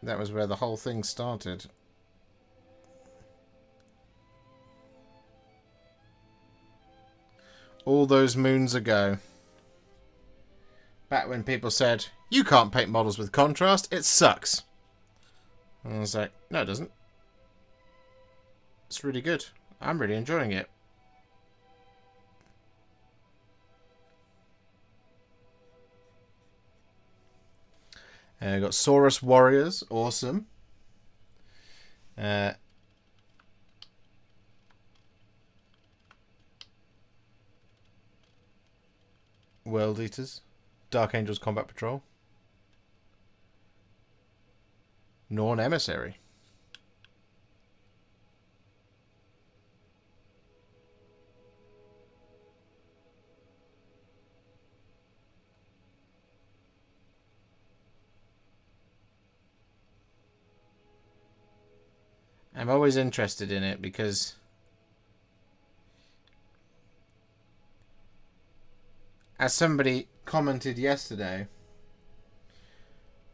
[SPEAKER 1] That was where the whole thing started. All those moons ago. Back when people said, you can't paint models with contrast, it sucks. And I was like, no it doesn't. It's really good. I'm really enjoying it. We've got Saurus Warriors, awesome. World Eaters, Dark Angels Combat Patrol, Norn Emissary. I'm always interested in it because as somebody commented yesterday,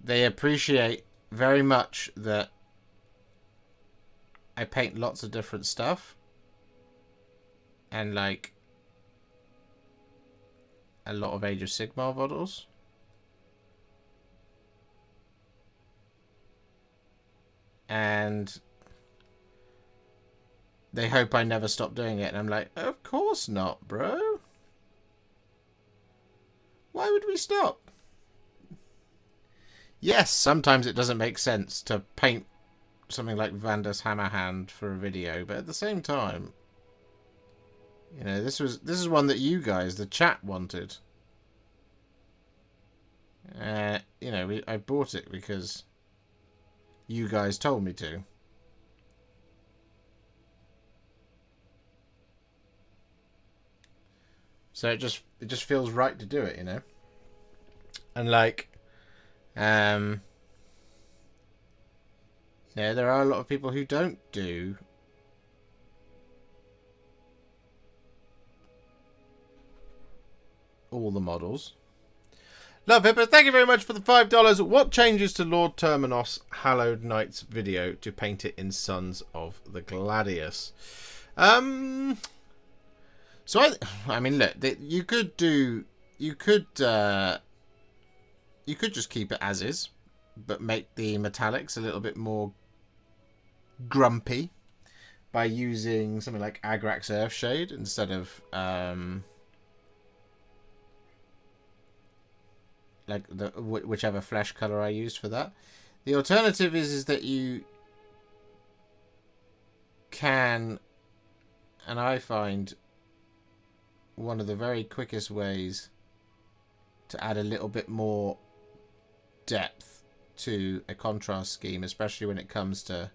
[SPEAKER 1] they appreciate very much that I paint lots of different stuff. And like a lot of Age of Sigmar models. And they hope I never stop doing it. And I'm like, of course not, bro. Why would we stop? Yes, sometimes it doesn't make sense to paint something like Vandus Hammerhand for a video, but at the same time, you know, this is one that you guys, the chat, wanted. You know, I bought it because you guys told me to. So it just feels right to do it, you know. And like, yeah, there are a lot of people who don't do all the models. Love it, but thank you very much for the $5. What changes to Lord Terminos Hallowed Knights video to paint it in Sons of the Gladius? So I mean, look, you could just keep it as is, but make the metallics a little bit more grumpy by using something like Agrax Earthshade instead of like whichever flesh color I used for that. The alternative is that you can, and I find one of the very quickest ways to add a little bit more depth to a contrast scheme, especially when it comes to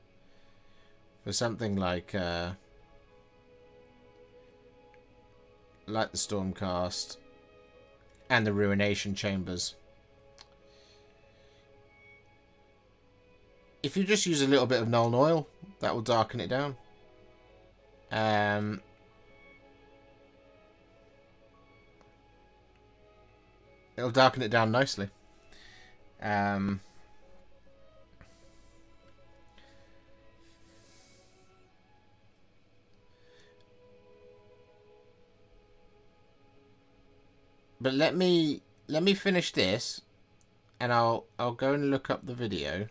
[SPEAKER 1] for something like the Stormcast and the Ruination Chambers. If you just use a little bit of Nuln Oil, that will darken it down. It'll darken it down nicely. But let me finish this, and I'll go and look up the video,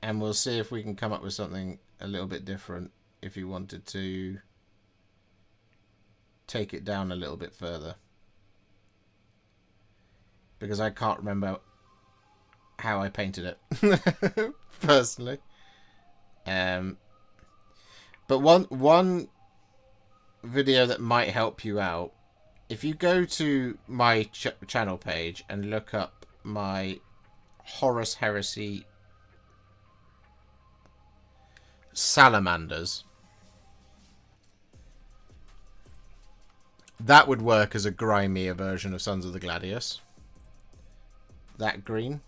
[SPEAKER 1] and we'll see if we can come up with something a little bit different if you wanted to take it down a little bit further, because I can't remember how I painted it personally. But one video that might help you out, if you go to my channel page and look up my Horus Heresy salamanders, that would work as a grimier version of Sons of the Gladius. That green,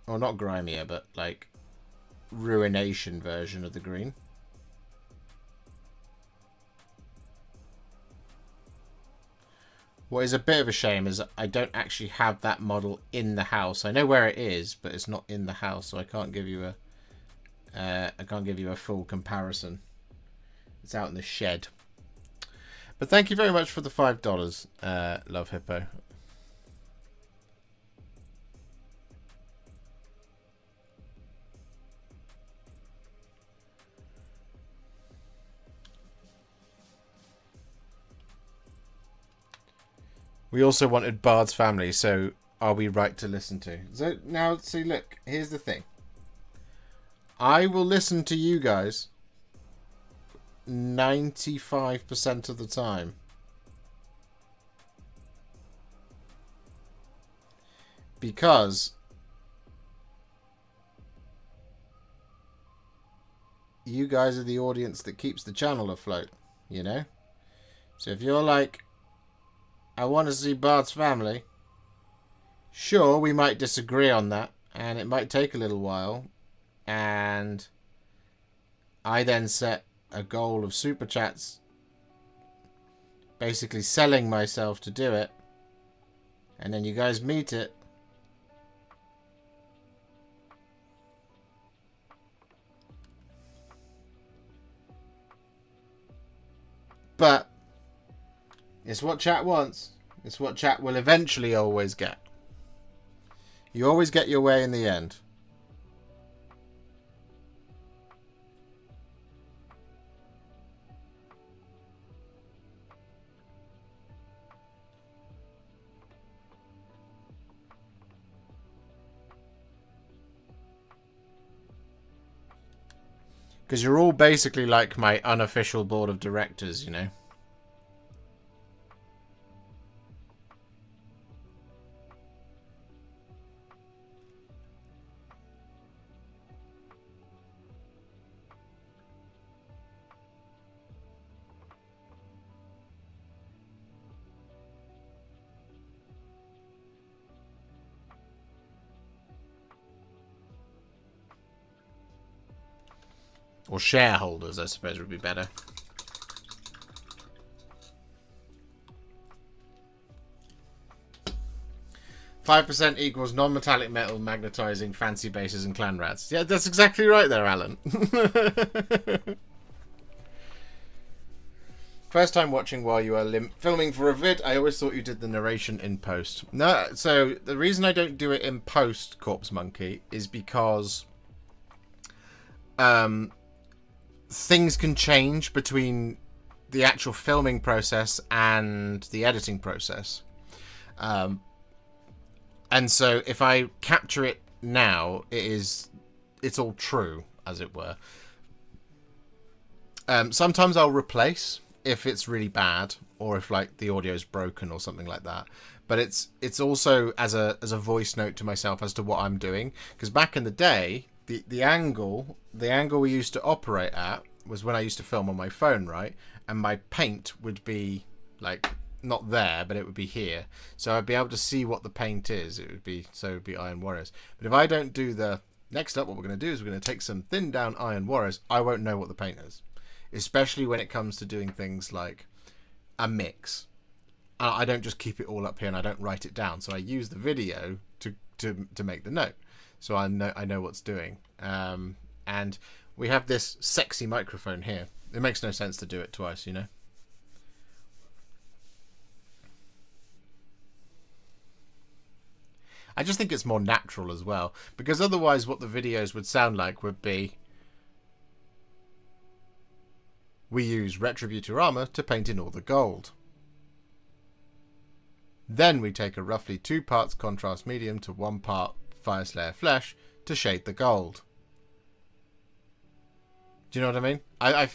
[SPEAKER 1] or not grimier, but like Ruination version of the green. What is a bit of a shame is I don't actually have that model in the house. I know where it is, but it's not in the house, so I can't give you a full comparison. It's out in the shed. But thank you very much for the $5, Love Hippo. We also wanted Bard's family, so are we right to listen to? So now, see, look, here's the thing. I will listen to you guys 95% of the time. Because you guys are the audience that keeps the channel afloat, you know? So if you're like, I want to see Bard's family, sure, we might disagree on that, and it might take a little while, and I then set a goal of super chats, basically selling myself to do it, and then you guys meet it, But it's what chat wants. It's what chat will eventually always get. You always get your way in the end. Because you're all basically like my unofficial board of directors, you know. Or shareholders, I suppose, would be better. "5% equals non-metallic metal, magnetizing, fancy bases, and clan rats." Yeah, that's exactly right there, Alan. "First time watching while you were filming for a vid. I always thought you did the narration in post." No, so the reason I don't do it in post, Corpse Monkey, is because things can change between the actual filming process and the editing process. And so if I capture it now, it's all true, as it were. Sometimes I'll replace if it's really bad, or if like the audio's broken or something like that. But it's also as a voice note to myself as to what I'm doing. Because back in the day, the angle we used to operate at was when I used to film on my phone, right? And my paint would be like not there, but it would be here. So I'd be able to see what the paint is. It would be Iron Warriors. But if I don't do the next up, what we're going to do is we're going to take some thinned down Iron Warriors. I won't know what the paint is, especially when it comes to doing things like a mix. I don't just keep it all up here and I don't write it down. So I use the video to make the note. So I know what's doing. And we have this sexy microphone here. It makes no sense to do it twice, you know. I just think it's more natural as well, because otherwise what the videos would sound like would be, "We use Retributor armor to paint in all the gold. Then we take a roughly 2 parts contrast medium to 1 part Fire Slayer flesh to shade the gold." Do you know what I mean? I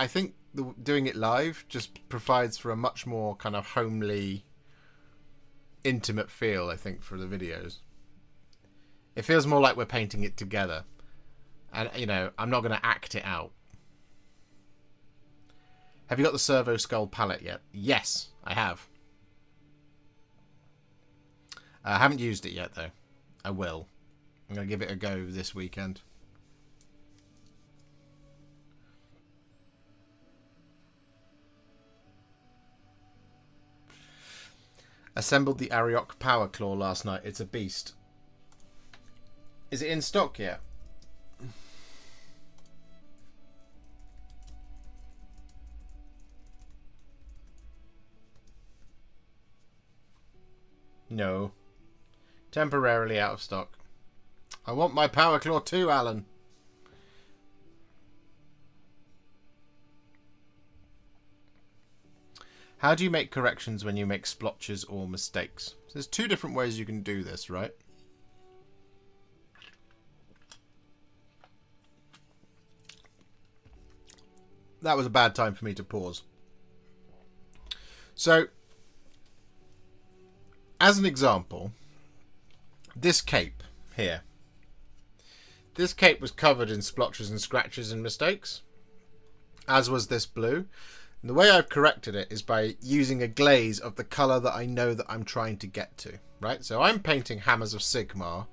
[SPEAKER 1] think doing it live just provides for a much more kind of homely, intimate feel, I think, for the videos. It feels more like we're painting it together. And, you know, I'm not going to act it out. "Have you got the Servo Skull palette yet?" Yes, I have. I haven't used it yet, though. I will. I'm going to give it a go this weekend. Assembled the Ariok Power Claw last night. It's a beast. Is it in stock yet? No. Temporarily out of stock. I want my Power Claw too, Alan. How do you make corrections when you make splotches or mistakes? So there's 2 different ways you can do this, right? That was a bad time for me to pause. So, as an example, this cape here. This cape was covered in splotches and scratches and mistakes, as was this blue. And the way I've corrected it is by using a glaze of the colour that I know that I'm trying to get to, right? So I'm painting Hammers of Sigmar,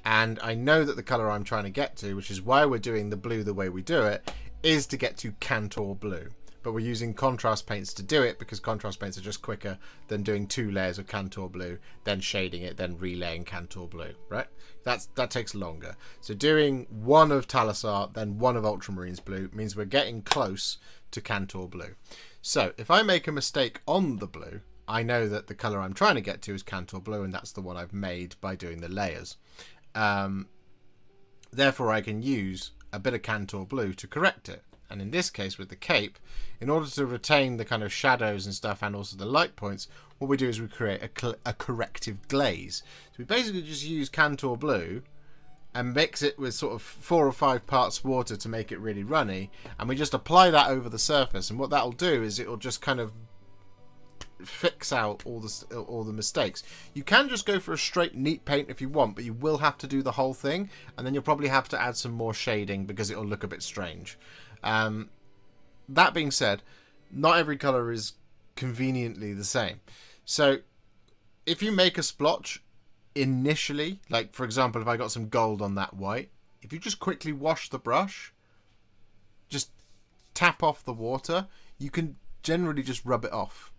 [SPEAKER 1] and I know that the colour I'm trying to get to, which is why we're doing the blue the way we do it, is to get to Cantor blue. But we're using contrast paints to do it, because contrast paints are just quicker than doing 2 layers of Cantor blue, then shading it, then relaying Cantor blue, right? That takes longer. So doing 1 of Talasar, then 1 of Ultramarines blue means we're getting close to Cantor blue. So if I make a mistake on the blue, I know that the colour I'm trying to get to is Cantor blue, and that's the one I've made by doing the layers. Therefore, I can use a bit of Cantor blue to correct it. And in this case, with the cape, in order to retain the kind of shadows and stuff and also the light points, what we do is we create a corrective glaze. So we basically just use Cantor blue and mix it with sort of 4 or 5 parts water to make it really runny, and we just apply that over the surface. And what that'll do is it'll just kind of fix out all the mistakes. You can just go for a straight neat paint if you want, but you will have to do the whole thing, and then you'll probably have to add some more shading because it'll look a bit strange. That being said, not every colour is conveniently the same. So if you make a splotch initially, like for example if I got some gold on that white, if you just quickly wash the brush, just tap off the water, you can generally just rub it off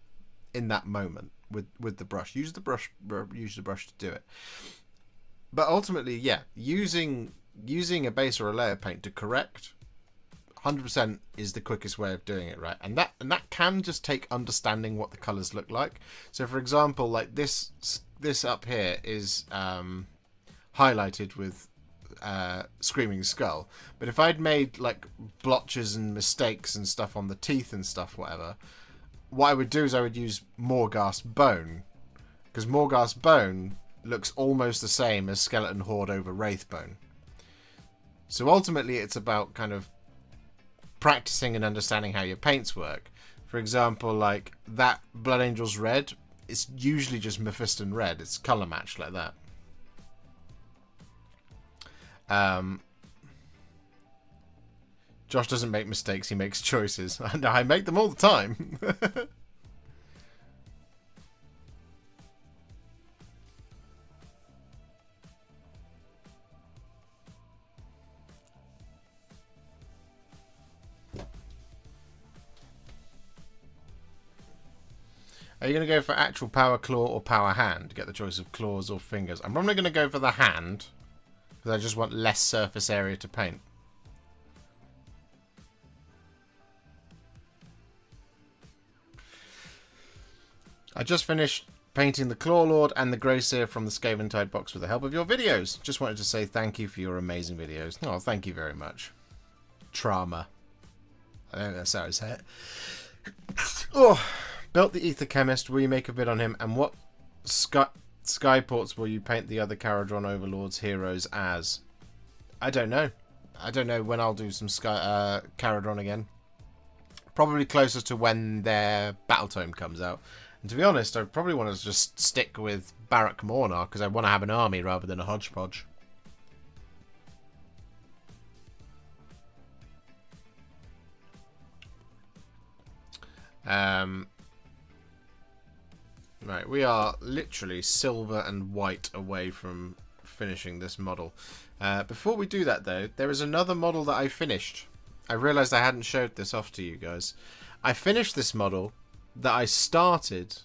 [SPEAKER 1] in that moment with the brush. Use the brush to do it. But ultimately, yeah, using a base or a layer paint to correct 100% is the quickest way of doing it, right? And that can just take understanding what the colors look like. So for example, like this up here is highlighted with Screaming Skull, but if I'd made like blotches and mistakes and stuff on the teeth and stuff, whatever, what I would do is I would use Morghast Bone, because Morghast Bone looks almost the same as Skeleton Horde over Wraithbone. So ultimately it's about kind of practicing and understanding how your paints work. For example, like that Blood Angels red, it's usually just Mephiston red. It's color matched like that. Josh doesn't make mistakes, he makes choices. And I make them all the time. Are you going to go for actual power claw or power hand? Get the choice of claws or fingers. I'm probably going to go for the hand, because I just want less surface area to paint. I just finished painting the Claw Lord and the Greyseer from the Scaventide box with the help of your videos. Just wanted to say thank you for your amazing videos. Oh, thank you very much. Trauma. I don't know that's how I say it. Oh, built the Ether Chemist. Will you make a vid on him? And what skyports will you paint the other Caradron Overlords heroes as? I don't know. I don't know when I'll do some Caradron again. Probably closer to when their Battle Tome comes out. And to be honest, I probably want to just stick with Barak Mornar, because I want to have an army rather than a hodgepodge. Right, we are literally silver and white away from finishing this model. Before we do that, though, there is another model that I finished. I realised I hadn't showed this off to you guys. I finished this model that I started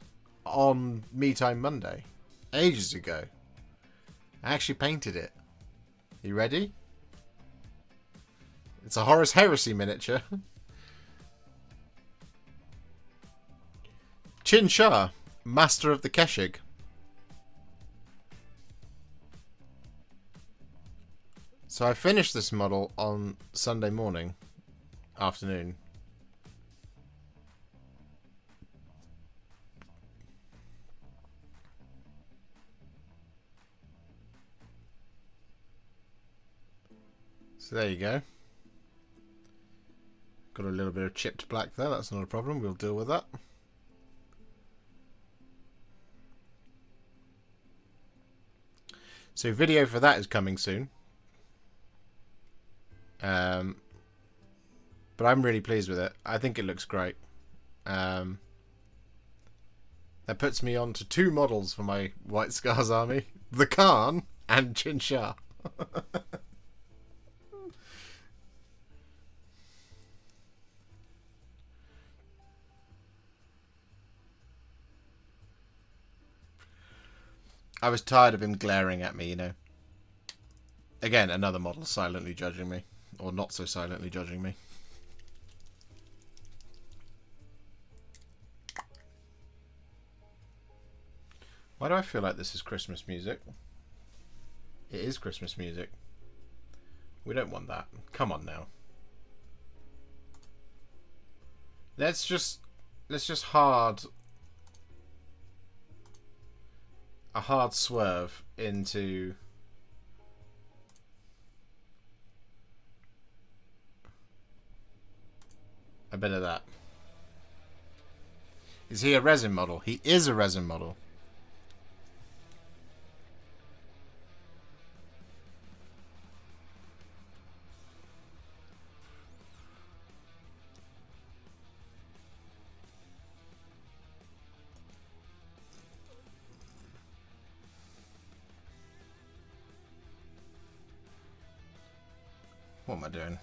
[SPEAKER 1] on Me Time Monday, ages ago. I actually painted it. You ready? It's a Horus Heresy miniature. Chin Shah, Master of the Keshig. So I finished this model on Sunday afternoon. So there you go. Got a little bit of chipped black there, that's not a problem, we'll deal with that. So video for that is coming soon. But I'm really pleased with it. I think it looks great. That puts me on to 2 models for my White Scars army. The Khan and Chin Shah. I was tired of him glaring at me, you know. Again, another model silently judging me. Or not so silently judging me. Why do I feel like this is Christmas music? It is Christmas music. We don't want that. Come on now. Let's just hard swerve into a bit of that. Is he a resin model? He is a resin model. What am I doing?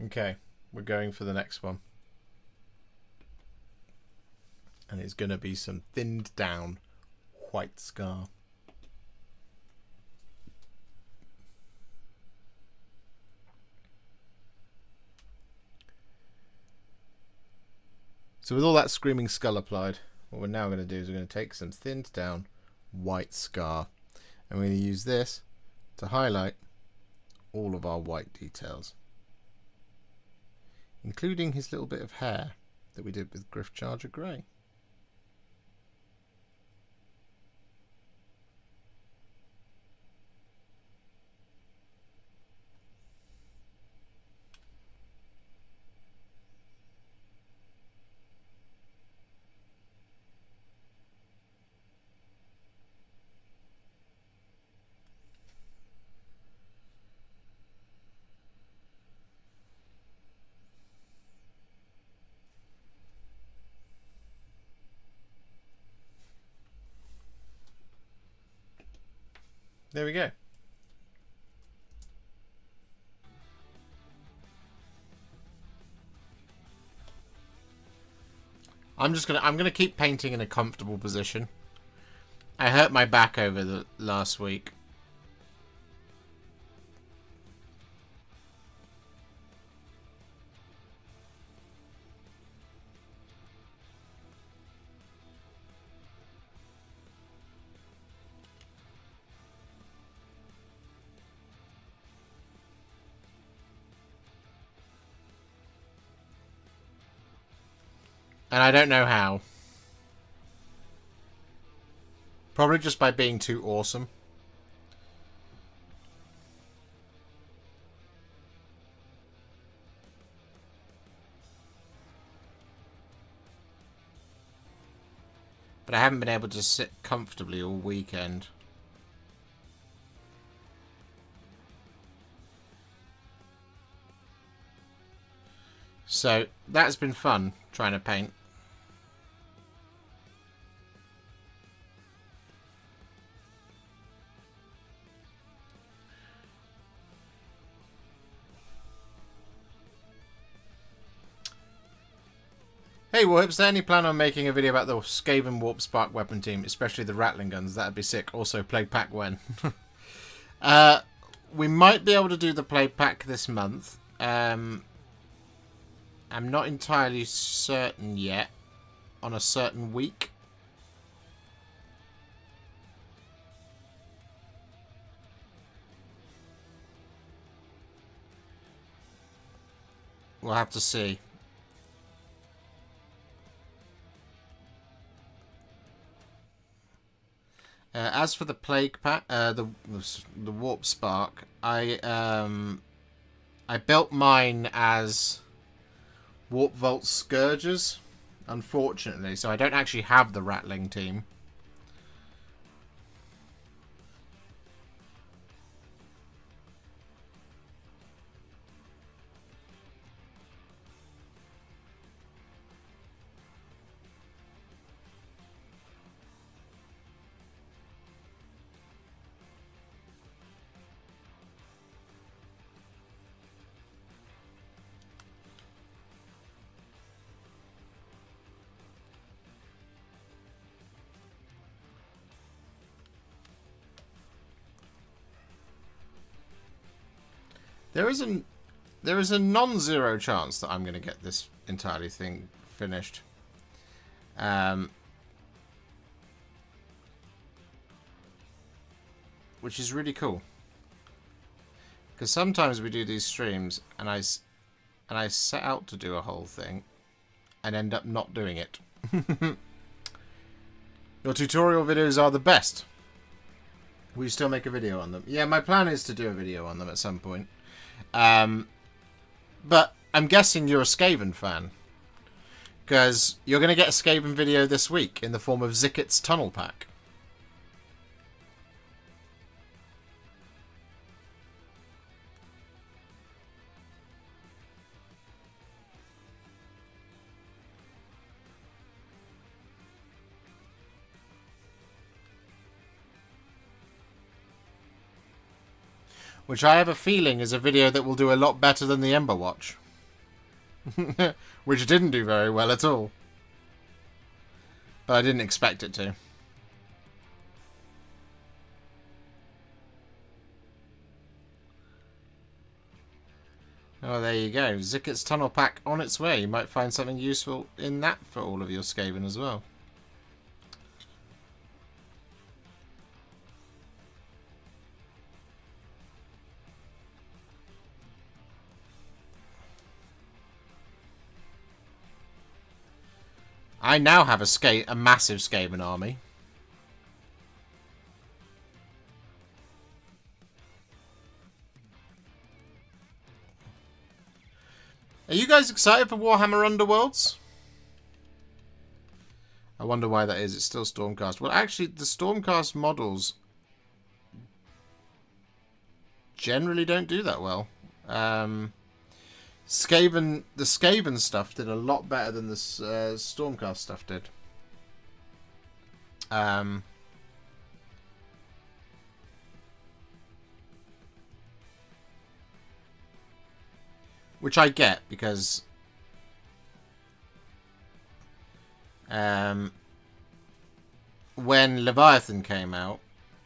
[SPEAKER 1] Okay, we're going for the next one. And it's going to be some thinned down white scar. So with all that screaming skull applied, what we're now going to do is we're going to take some thinned down white scar. And we're going to use this to highlight all of our white details, including his little bit of hair that we did with Griff Charger Grey. There we go. I'm gonna keep painting in a comfortable position. I hurt my back over the last week. And I don't know how. Probably just by being too awesome. But I haven't been able to sit comfortably all weekend. So that's been fun, trying to paint. Hey Warhipster, any plan on making a video about the Skaven Warp Spark weapon team, especially the Rattling guns? That'd be sick. Also, Plague Pack when? We might be able to do the Plague Pack this month. I'm not entirely certain yet on a certain week. We'll have to see. As for the plague pack, the warp spark, I built mine as warp vault scourgers, unfortunately, so I don't actually have the rattling team. There is a non-zero chance that I'm going to get this entirely thing finished. Which is really cool. Because sometimes we do these streams and I set out to do a whole thing and end up not doing it. Your tutorial videos are the best. Will you still make a video on them? Yeah, my plan is to do a video on them at some point. But I'm guessing you're a Skaven fan. Because you're going to get a Skaven video this week in the form of Zicket's Tunnel Pack. Which I have a feeling is a video that will do a lot better than the Ember Watch. Which didn't do very well at all. But I didn't expect it to. Oh, there you go. Zicket's Tunnel Pack on its way. You might find something useful in that for all of your Skaven as well. I now have a massive Skaven army. Are you guys excited for Warhammer Underworlds? I wonder why that is. It's still Stormcast. Well, actually, the Stormcast models generally don't do that well. The Skaven stuff did a lot better than the Stormcast stuff did. Which I get, because when Leviathan came out,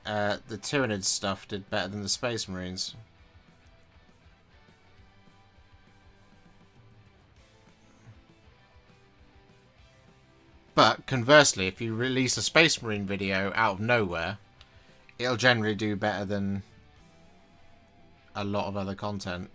[SPEAKER 1] the Tyrannid stuff did better than the Space Marines. But conversely, if you release a Space Marine video out of nowhere, it'll generally do better than a lot of other content.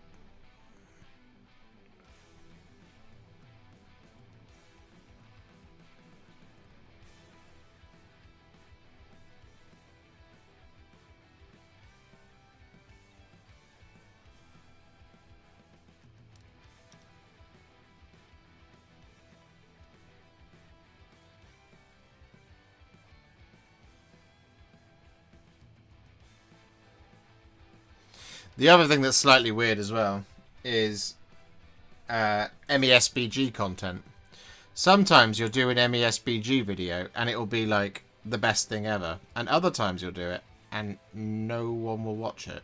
[SPEAKER 1] The other thing that's slightly weird as well is MESBG content. Sometimes you'll do an MESBG video and it will be like the best thing ever. And other times you'll do it and no one will watch it.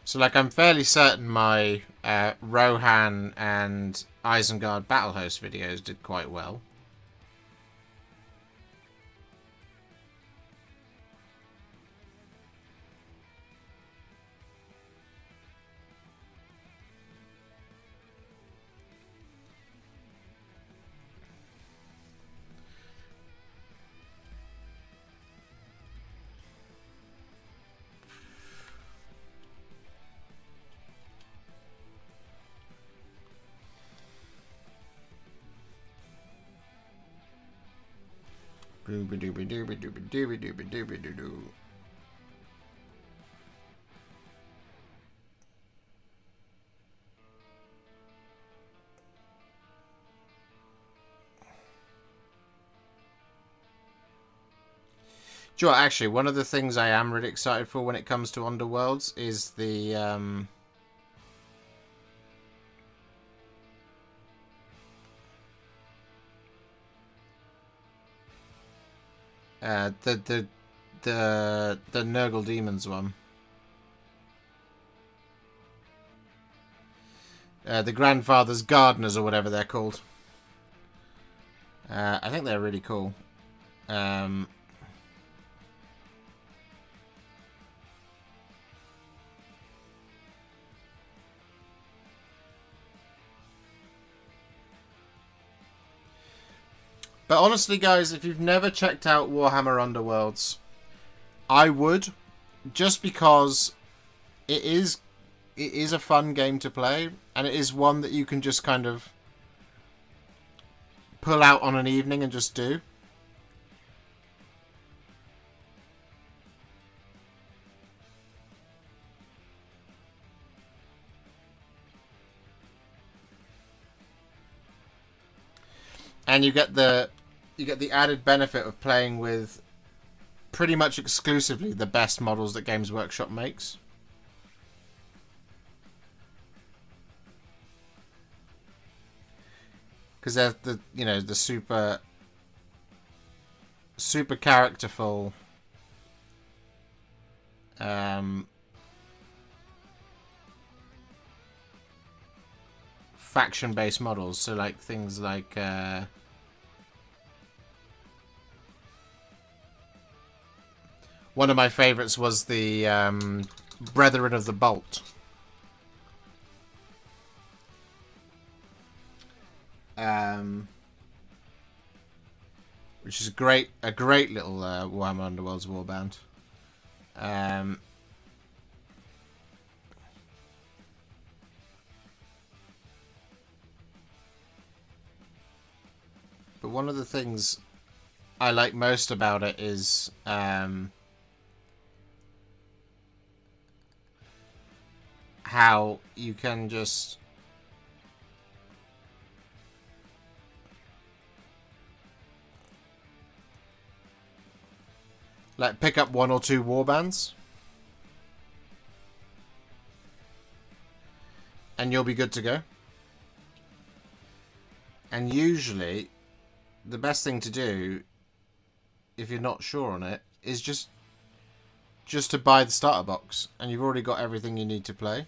[SPEAKER 1] So, like, I'm fairly certain my Rohan and Isengard Battle Host videos did quite well. Dooby dooby dooby dooby dooby dooby dooby doo doo. Do you know what, actually, one of the things I am really excited for when it comes to Underworlds is the Nurgle Demons one. The Grandfather's Gardeners, or whatever they're called. I think they're really cool. But honestly, guys, if you've never checked out Warhammer Underworlds, I would, just because it is a fun game to play, and it is one that you can just kind of pull out on an evening and just do. And you get the added benefit of playing with pretty much exclusively the best models that Games Workshop makes. Because they're the super characterful faction-based models. So like things like one of my favorites was the Brethren of the Bolt. Which is a great little Warhammer Underworlds warband. But one of the things I like most about it is how you can just like pick up 1 or 2 warbands and you'll be good to go. And usually the best thing to do, if you're not sure on it, is just to buy the starter box, and you've already got everything you need to play.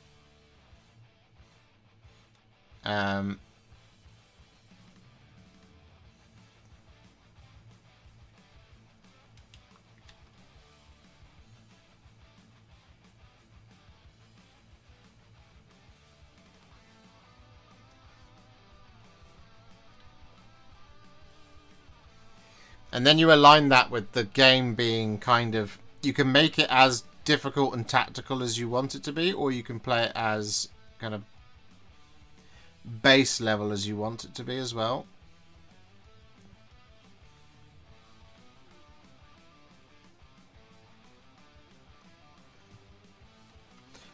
[SPEAKER 1] And then you align that with the game being kind of... You can make it as difficult and tactical as you want it to be, or you can play it as kind of base level as you want it to be as well.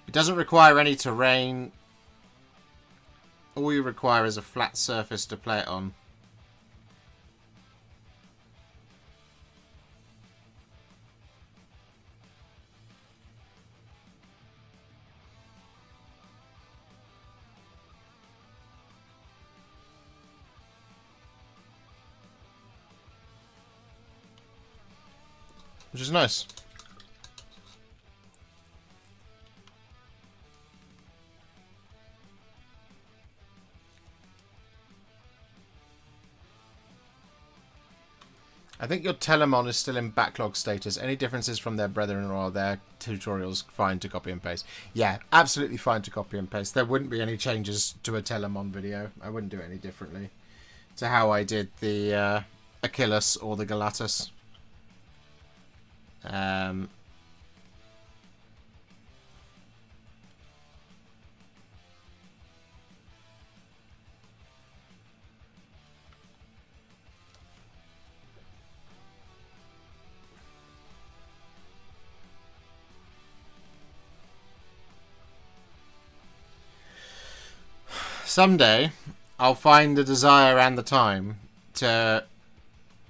[SPEAKER 1] It doesn't require any terrain. All you require is a flat surface to play it on. Which is nice. I think your Telemon is still in backlog status. Any differences from their brethren or their tutorials, fine to copy and paste. Yeah, absolutely fine to copy and paste. There wouldn't be any changes to a Telemon video. I wouldn't do it any differently to how I did the Achilles or the Galatus. Someday, I'll find the desire and the time to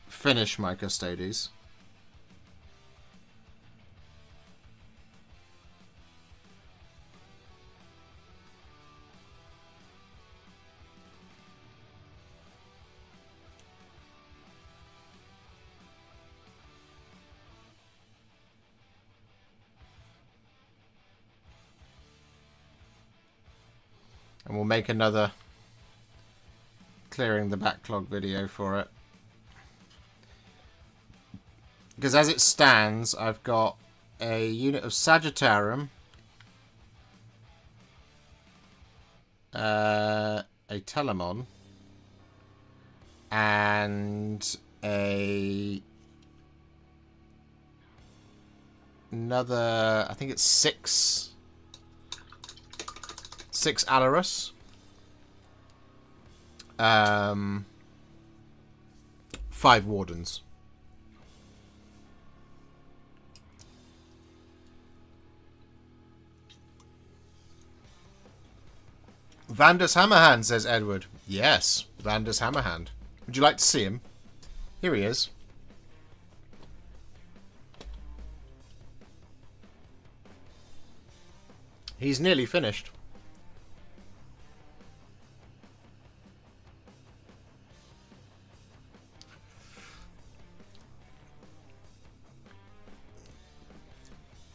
[SPEAKER 1] finish my Custodes. And we'll make another clearing the backlog video for it. Because as it stands, I've got a unit of Sagittarium, a Telemon, and another, I think it's six Alarus. 5 Wardens. Vandus Hammerhand, says Edward. Yes, Vandus Hammerhand. Would you like to see him? Here he is. He's nearly finished.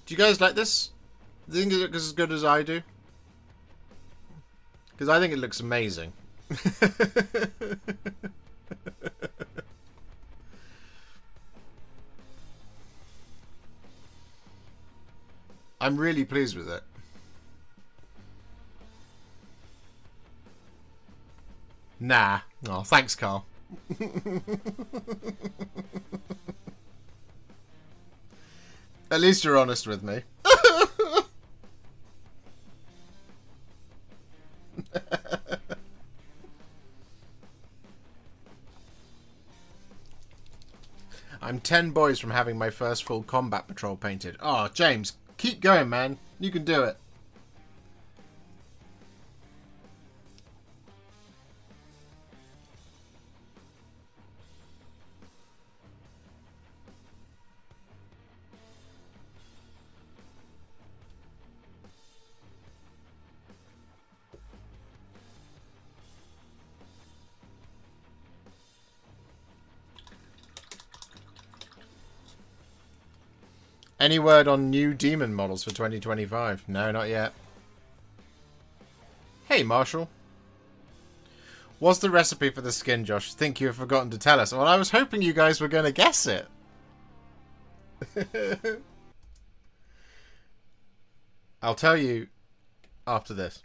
[SPEAKER 1] Do you guys like this? Do you think it looks as good as I do? Because I think it looks amazing. I'm really pleased with it. Nah. Oh, thanks, Carl. At least you're honest with me. I'm 10 boys from having my first full combat patrol painted. Oh, James, keep going, man. You can do it. Any word on new demon models for 2025? No, not yet. Hey, Marshall. What's the recipe for the skin, Josh? Think you have forgotten to tell us. Well, I was hoping you guys were going to guess it. I'll tell you after this.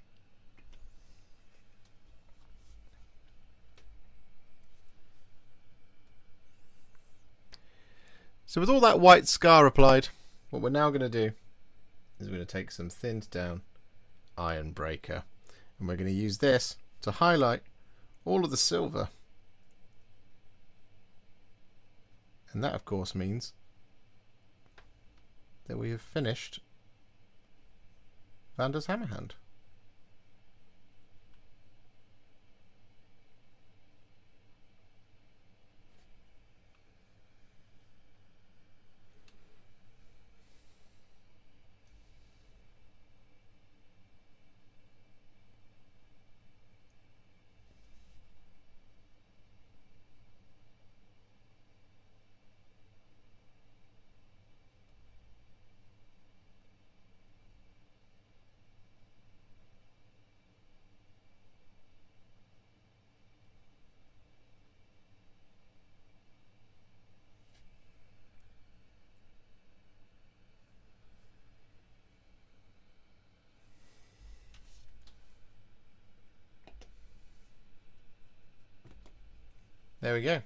[SPEAKER 1] So with all that white scar applied, what we're now going to do is we're going to take some thinned down Iron Breaker, and we're going to use this to highlight all of the silver. And that, of course, means that we have finished Vandus Hammerhand. There we go.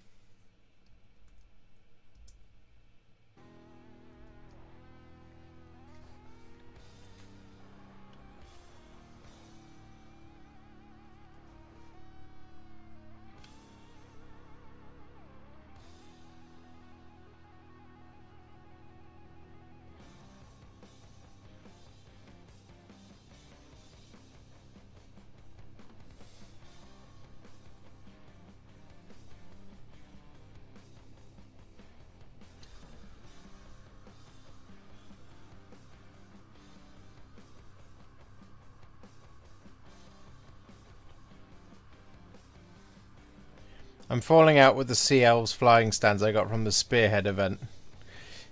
[SPEAKER 1] I'm falling out with the Sea Elves flying stands I got from the Spearhead event.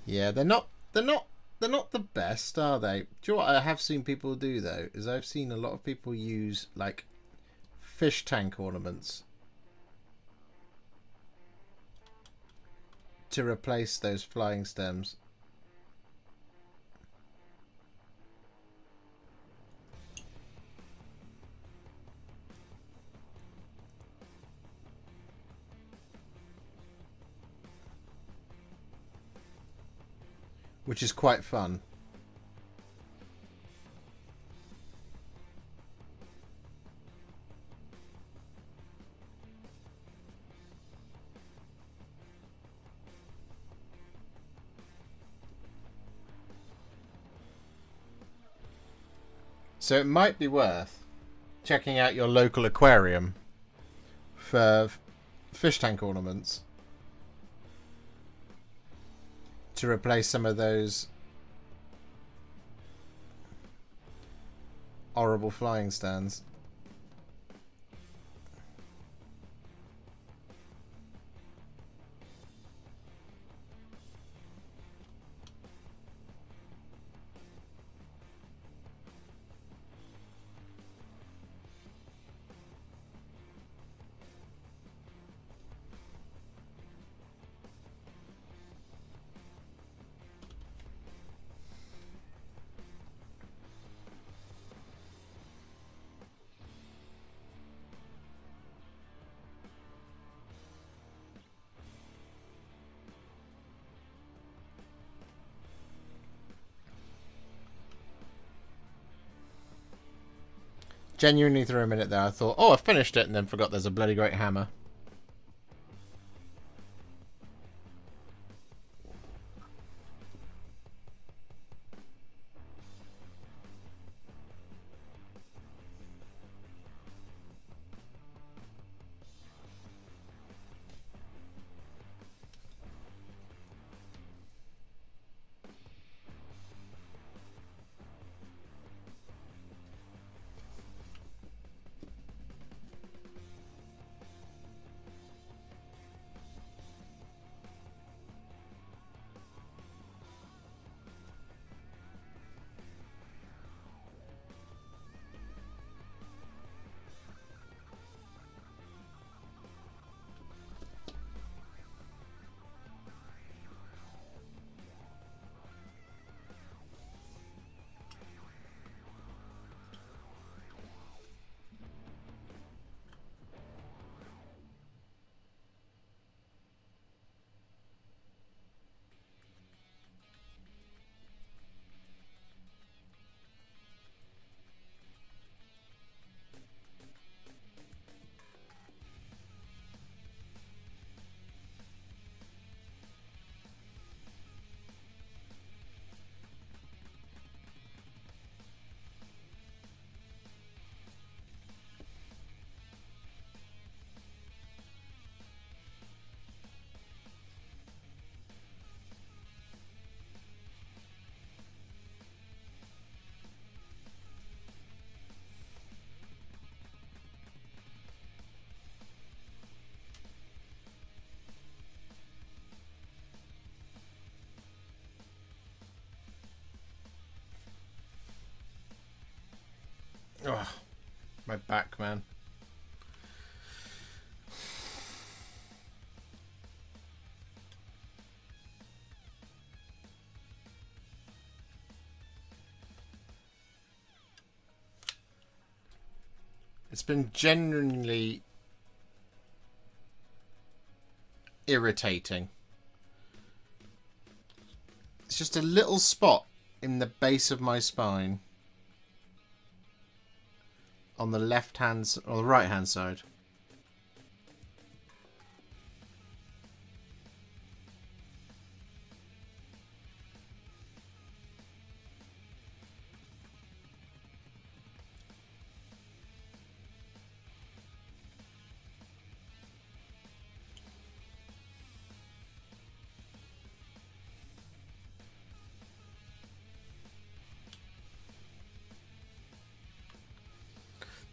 [SPEAKER 1] Yeah, they're not the best, are they? Do you know what I have seen people do though? Is I've seen a lot of people use like fish tank ornaments to replace those flying stems. Which is quite fun. So it might be worth checking out your local aquarium for fish tank ornaments to replace some of those horrible flying stands. Genuinely, through a minute there, I thought, oh, I finished it, and then forgot there's a bloody great hammer. Oh, my back, man. It's been genuinely irritating. It's just a little spot in the base of my spine on the left hand or the right hand side.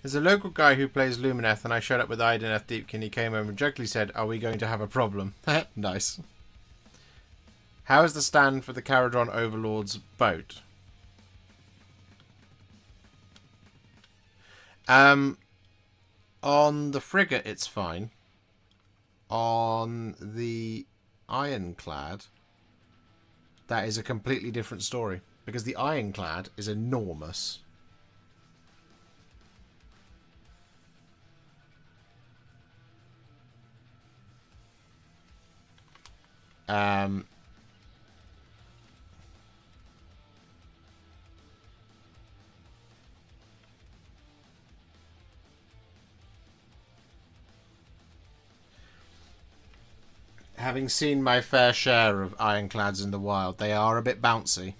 [SPEAKER 1] There's a local guy who plays Lumineth, and I showed up with Ideneth Deepkin. He came over and jokingly said, "Are we going to have a problem?" Nice. How is the stand for the Caradron Overlord's boat? On the frigate, it's fine. On the Ironclad, that is a completely different story. Because the Ironclad is enormous. Having seen my fair share of Ironclads in the wild, they are a bit bouncy.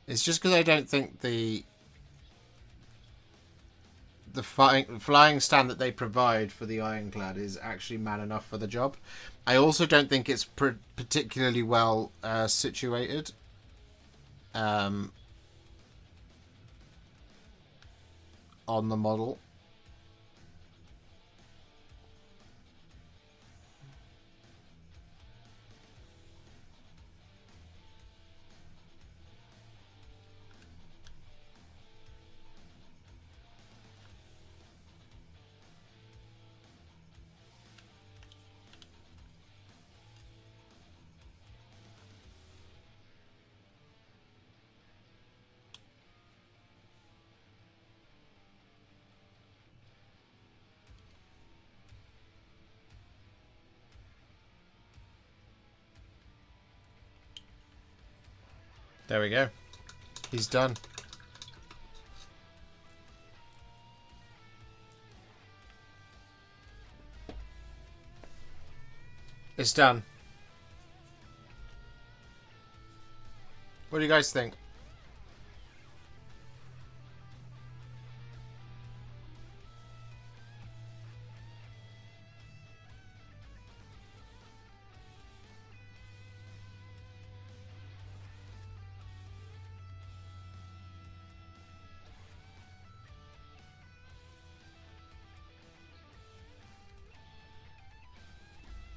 [SPEAKER 1] It's just because I don't think the flying stand that they provide for the Ironclad is actually man enough for the job. I also don't think it's particularly well situated. On the model. There we go. He's done. It's done. What do you guys think?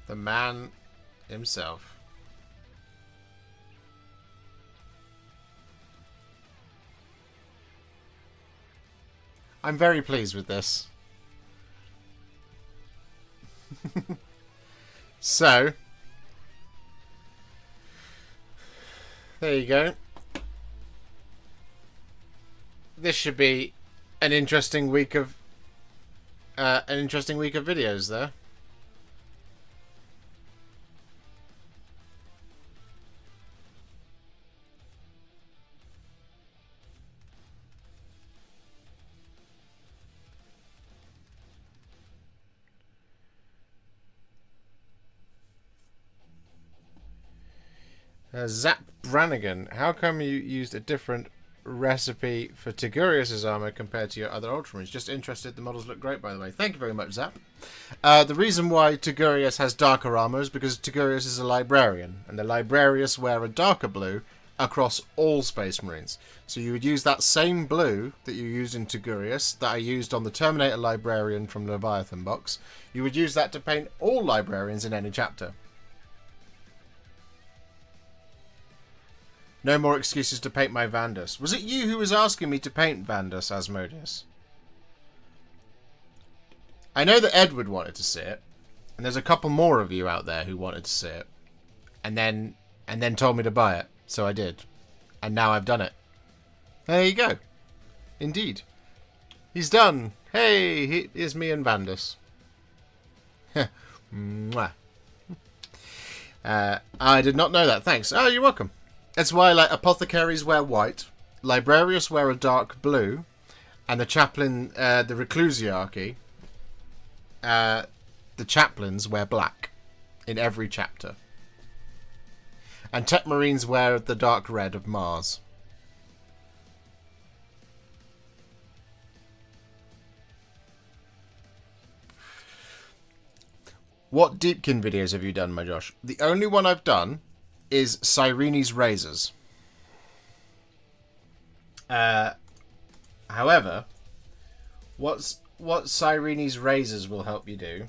[SPEAKER 1] The man himself. I'm very pleased with this. So, there you go. This should be an interesting week of videos there. Zap Brannigan, how come you used a different recipe for Tigurius's armor compared to your other Ultramarines? Just interested. The models look great, by the way. Thank you very much, Zap. The reason why Tigurius has darker armor is because Tigurius is a librarian, and the librarians wear a darker blue across all Space Marines. So you would use that same blue that you used in Tigurius, that I used on the Terminator librarian from the Leviathan box. You would use that to paint all librarians in any chapter. No more excuses to paint my Vandus. Was it you who was asking me to paint Vandus, Asmodeus? I know that Edward wanted to see it, and there's a couple more of you out there who wanted to see it, and then told me to buy it, so I did, and now I've done it. There you go. Indeed, he's done. Hey, here's me and Vandus. Mwah. I did not know that. Thanks. Oh, you're welcome. That's why, like, apothecaries wear white, librarians wear a dark blue, and the chaplain, the reclusiarchy, the chaplains wear black in every chapter. And Tech Marines wear the dark red of Mars. What Deepkin videos have you done, my Josh? The only one I've done is Cyrene's razors. However, what Cyrene's razors will help you do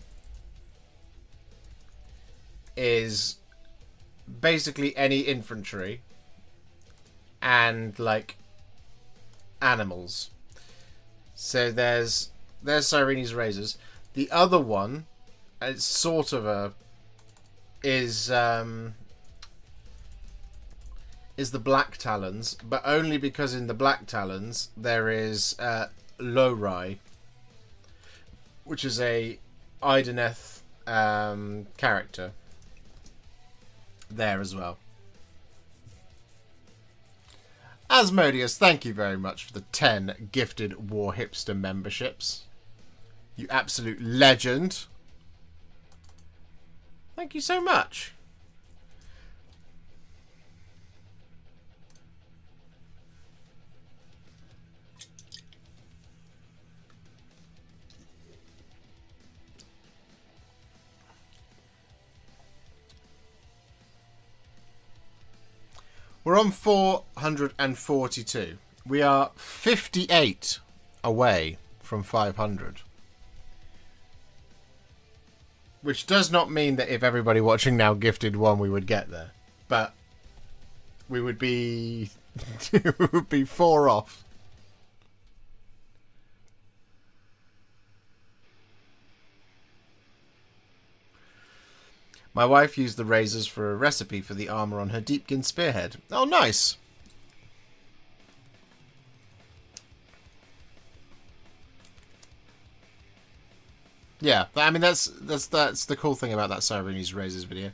[SPEAKER 1] is basically any infantry and like animals. So there's Cyrene's razors. The other one, it's sort of is the black talons, but only because in the black talons there is Lowry, which is a Ideneth character there as well. Asmodeus, thank you very much for the 10 gifted Warhipster memberships. You absolute legend. Thank you so much. We're on 442. We are 58 away from 500. Which does not mean that if everybody watching now gifted one, we would get there. But we would be, we would be 4 off. My wife used the razors for a recipe for the armor on her Deepkin spearhead. Oh, nice. Yeah, I mean that's the cool thing about that Cyrene's razors video.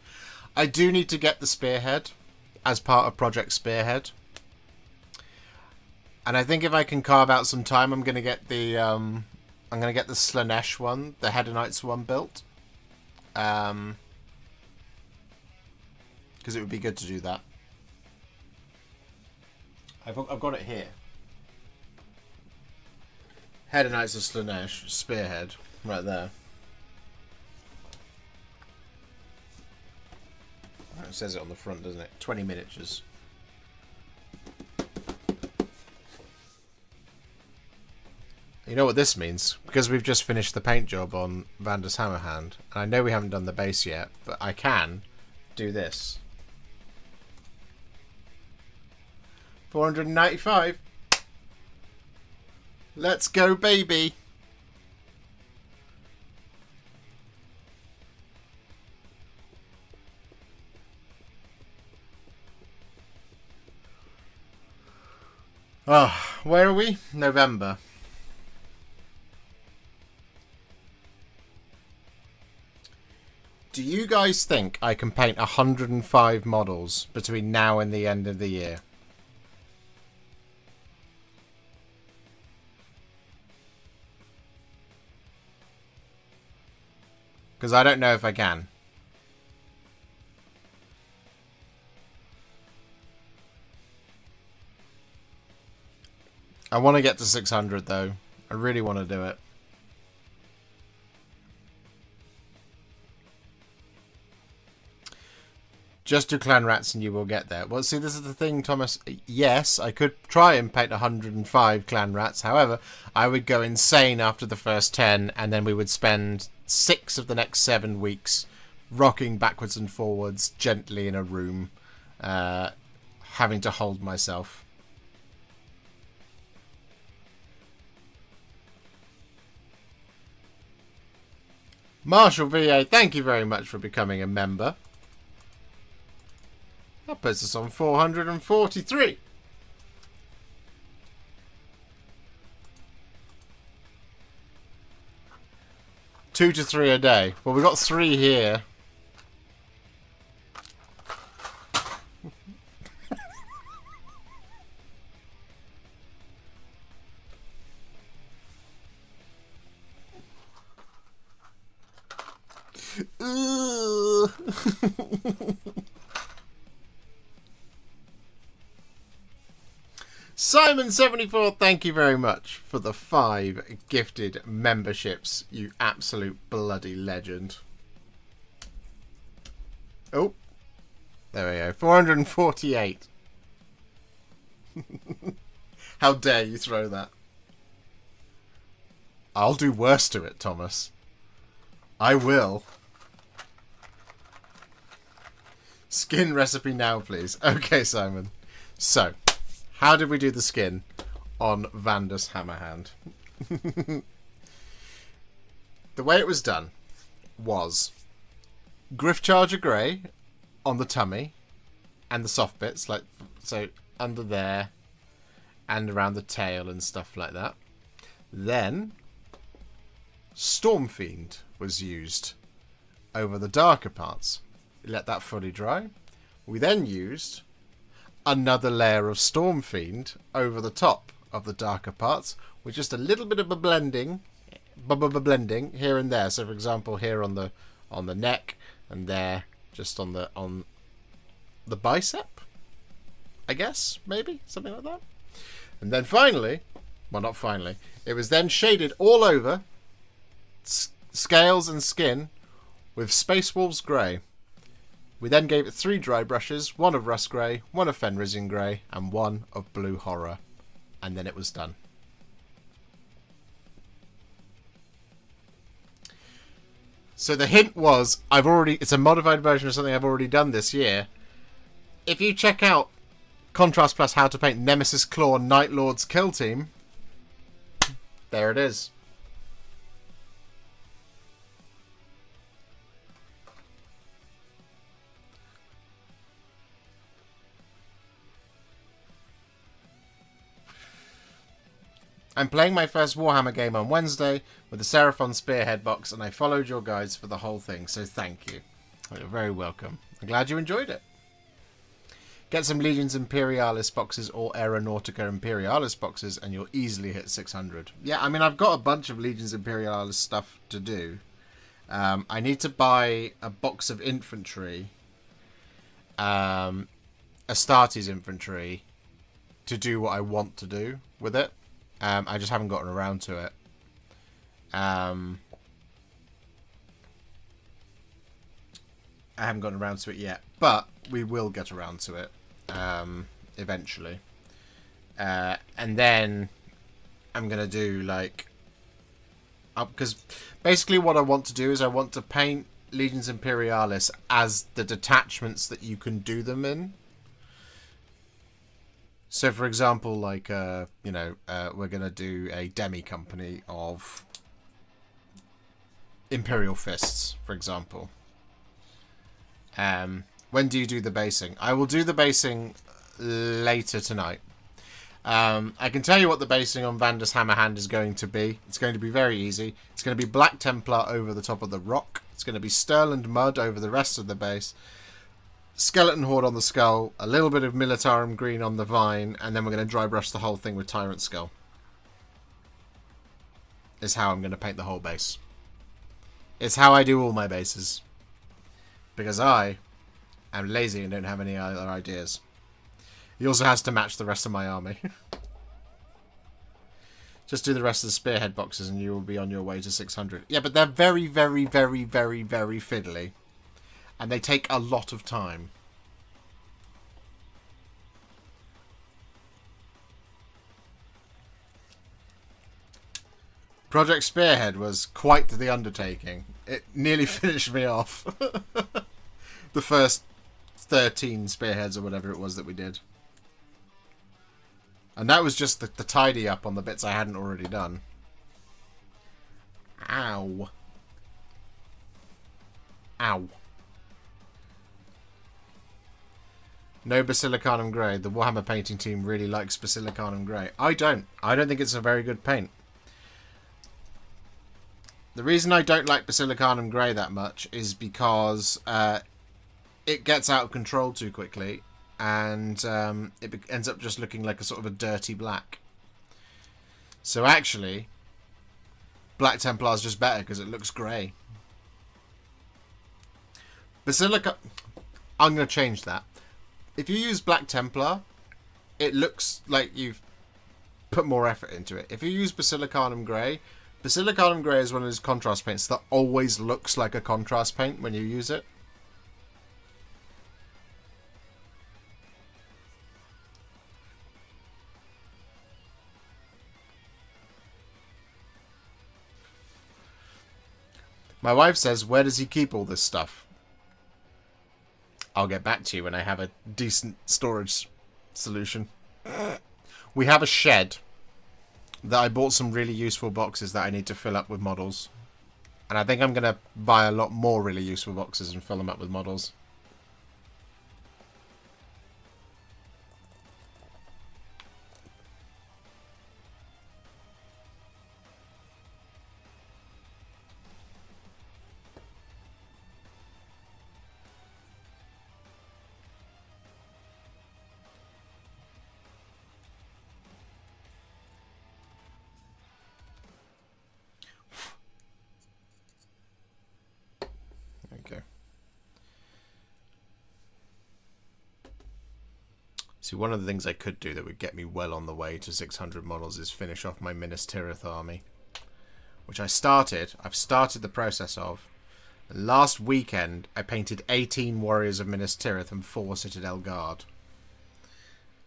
[SPEAKER 1] I do need to get the spearhead as part of Project Spearhead, and I think if I can carve out some time, I'm gonna get the Slanesh one, the Hedonites one built. Because it would be good to do that. I've got it here. Hedonites of Slanesh, spearhead, right there. It says it on the front, doesn't it? 20 miniatures. You know what this means? Because we've just finished the paint job on Vandus Hammerhand, and I know we haven't done the base yet, but I can do this. 495. Let's go, baby. Oh, where are we? November. Do you guys think I can paint 105 models between now and the end of the year? Because I don't know if I can. I want to get to 600 though. I really want to do it. Just do clan rats and you will get there. Well, see, this is the thing, Thomas. Yes, I could try and paint 105 clan rats. However, I would go insane after the first 10, and then we would spend 6 of the next 7 weeks rocking backwards and forwards gently in a room, having to hold myself. Marshall VA, thank you very much for becoming a member. That puts us on 443. Two to 3 a day. Well, we've got 3 here. Simon74, thank you very much for the 5 gifted memberships, you absolute bloody legend. Oh, there we go. 448. How dare you throw that? I'll do worse to it, Thomas. I will. Skin recipe now, please. Okay, Simon. So, how did we do the skin on Vandus Hammerhand? The way it was done was Griff Charger Grey on the tummy and the soft bits, like so under there and around the tail and stuff like that. Then Stormfiend was used over the darker parts. Let that fully dry. We then used another layer of Stormfiend over the top of the darker parts with just a little bit of a blending here and there. So for example, here on the neck and there just on the bicep, I guess, maybe something like that. And then finally, well, not finally, it was then shaded all over scales and skin with Space Wolves Grey. We then gave it 3 dry brushes, 1 of Rust Grey, 1 of Fenrisian Grey, and 1 of Blue Horror. And then it was done. So the hint was, it's a modified version of something I've already done this year. If you check out Contrast Plus How to Paint Nemesis Claw Night Lord's Kill Team, there it is. I'm playing my first Warhammer game on Wednesday with the Seraphon Spearhead box, and I followed your guides for the whole thing, so thank you. You're very welcome. I'm glad you enjoyed it. Get some Legions Imperialis boxes or Aeronautica Imperialis boxes, and you'll easily hit 600. Yeah, I mean, I've got a bunch of Legions Imperialis stuff to do. I need to buy a box of infantry, Astartes infantry, to do what I want to do with it. I just haven't gotten around to it. I haven't gotten around to it yet, but we will get around to it eventually. And then I'm going to do like... because basically what I want to do is I want to paint Legions Imperialis as the detachments that you can do them in. So, for example, like, we're going to do a demi company of Imperial Fists, for example. When do you do the basing? I will do the basing later tonight. I can tell you what the basing on Vandus Hammerhand is going to be. It's going to be very easy. It's going to be Black Templar over the top of the rock. It's going to be Stirland Mud over the rest of the base. Skeleton Horde on the skull, a little bit of Militarum Green on the vine, and then we're going to dry brush the whole thing with Tyrant Skull. Is how I'm going to paint the whole base. It's how I do all my bases. Because I am lazy and don't have any other ideas. He also has to match the rest of my army. Just do the rest of the spearhead boxes and you will be on your way to 600. Yeah, but they're very, very, very, very, very fiddly. And they take a lot of time. Project Spearhead was quite the undertaking. It nearly finished me off. The first 13 spearheads or whatever it was that we did. And that was just the tidy up on the bits I hadn't already done. Ow. Ow. No Basilicanum Grey. The Warhammer painting team really likes Basilicanum Grey. I don't. I don't think it's a very good paint. The reason I don't like Basilicanum Grey that much is because it gets out of control too quickly, and it ends up just looking like a sort of a dirty black. So actually, Black Templar is just better because it looks grey. I'm going to change that. If you use Black Templar, it looks like you've put more effort into it. If you use Basilicanum Grey is one of those contrast paints that always looks like a contrast paint when you use it. My wife says, where does he keep all this stuff? I'll get back to you when I have a decent storage solution. We have a shed that I bought some really useful boxes that I need to fill up with models. And I think I'm going to buy a lot more really useful boxes and fill them up with models. Okay. See, one of the things I could do that would get me well on the way to 600 models is finish off my Minas Tirith army, which I've started the process of. Last weekend, I painted 18 Warriors of Minas Tirith and 4 Citadel Guard.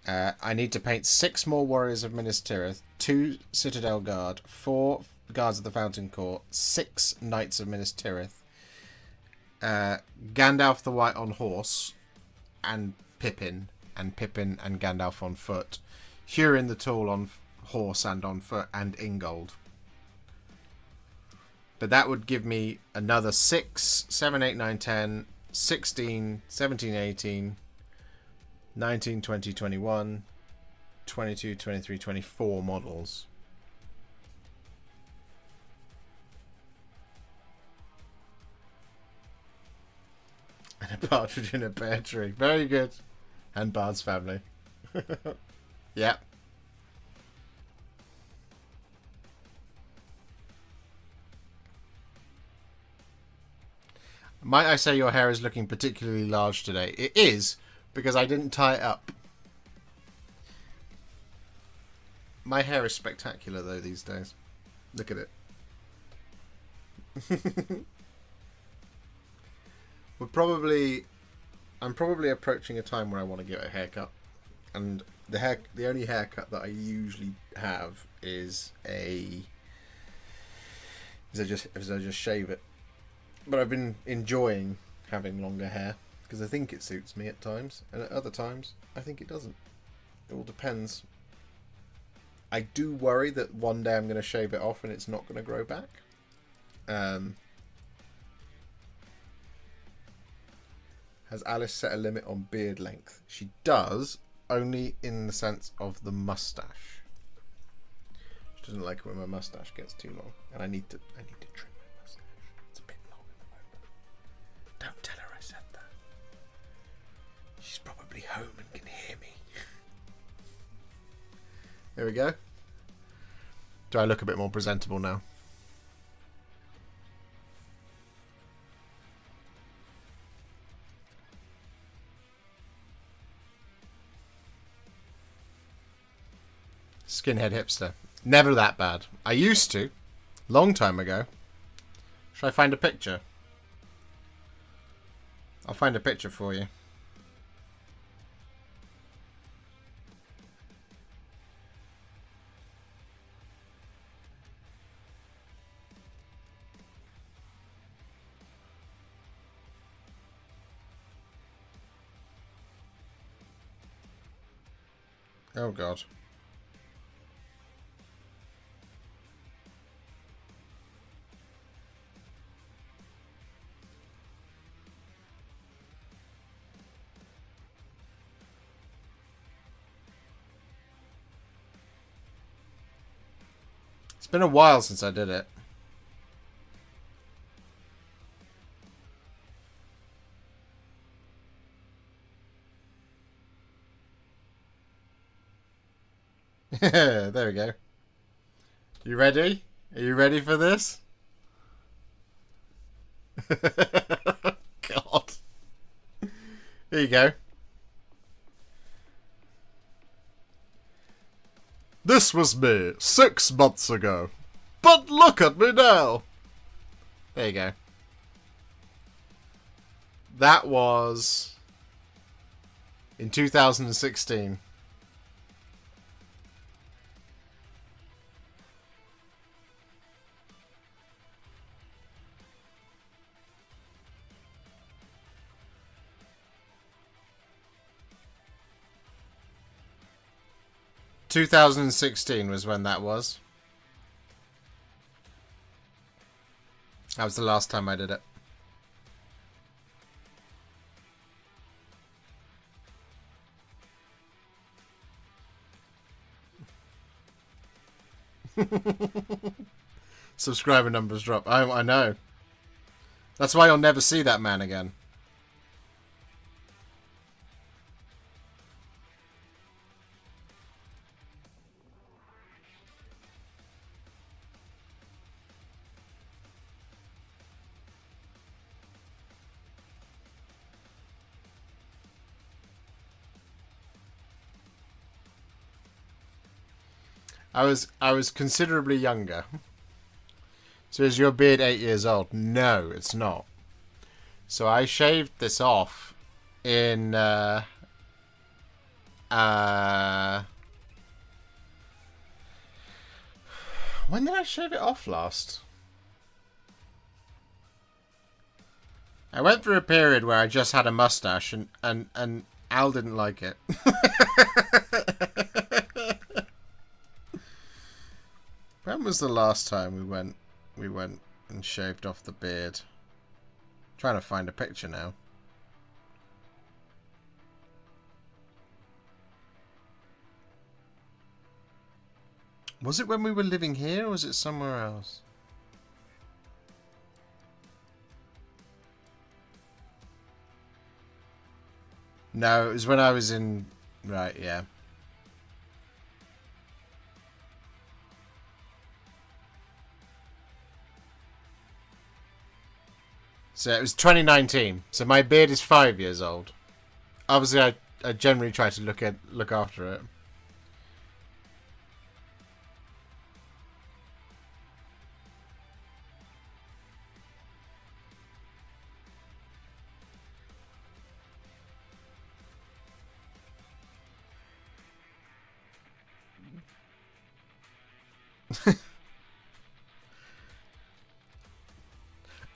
[SPEAKER 1] I need to paint 6 more Warriors of Minas Tirith, 2 Citadel Guard, 4 Guards of the Fountain Court, 6 Knights of Minas Tirith, Gandalf the White on horse, and Pippin and Gandalf on foot, Hurin the Tall on horse and on foot, and Ingold. But that would give me another 6, 7, 8, 9, 10, 16, 17, 18, 19, 20, 21, 22, 23, 24 models. And a partridge in a pear tree. Very good. And Bard's family. Yep. Might I say your hair is looking particularly large today? It is, because I didn't tie it up. My hair is spectacular, though, these days. Look at it. I'm probably approaching a time where I want to get a haircut. And the only haircut that I usually have is I just shave it. But I've been enjoying having longer hair because I think it suits me at times, and at other times I think it doesn't. It all depends. I do worry that one day I'm going to shave it off and it's not going to grow back. Has Alice set a limit on beard length? She does, only in the sense of the mustache. She doesn't like it when my mustache gets too long, and I need to trim my mustache. It's a bit long at the moment. Don't tell her I said that. She's probably home and can hear me. There we go. Do I look a bit more presentable now? Skinhead hipster. Never that bad. I used to. Long time ago. Should I find a picture? I'll find a picture for you. Oh God. It's been a while since I did it. There we go. You ready? Are you ready for this? God. Here you go. This was me 6 months ago. But look at me now. There you go. That was in 2016. 2016 was when that was. That was the last time I did it. Subscriber numbers drop. I know. That's why you'll never see that man again. I was considerably younger. So is your beard 8 years old? No, it's not. So I shaved this off in when did I shave it off last? I went through a period where I just had a mustache and Al didn't like it. When was the last time we went and shaved off the beard? Trying to find a picture now. Was it when we were living here or was it somewhere else? No, it was when I was in... Right, yeah. So it was 2019. So my beard is 5 years old. Obviously, I generally try to look after it.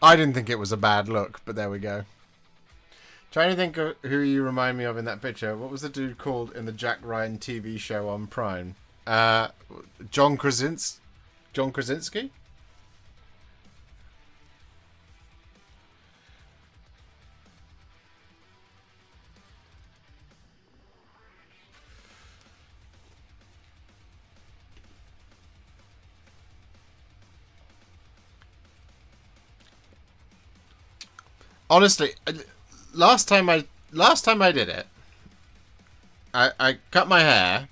[SPEAKER 1] I didn't think it was a bad look, but there we go. Trying to think of who you remind me of in that picture. What was the dude called in the Jack Ryan TV show on Prime? John Krasinski? John Krasinski? Honestly, last time I did it, I cut my hair.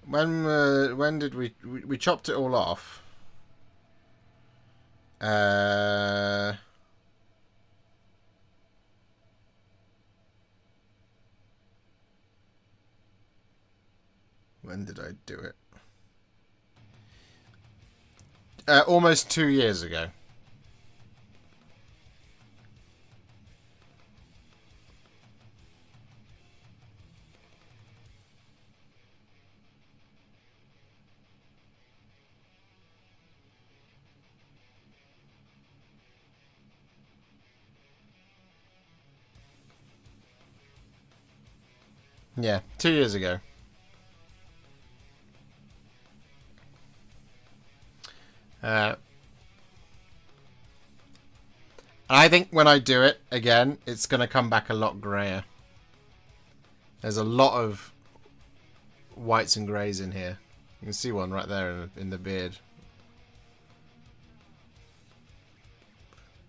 [SPEAKER 1] When did we chopped it all off? When did I do it? Almost 2 years ago. Yeah, 2 years ago. I think when I do it again, it's going to come back a lot grayer. There's a lot of whites and greys in here. You can see one right there in the beard.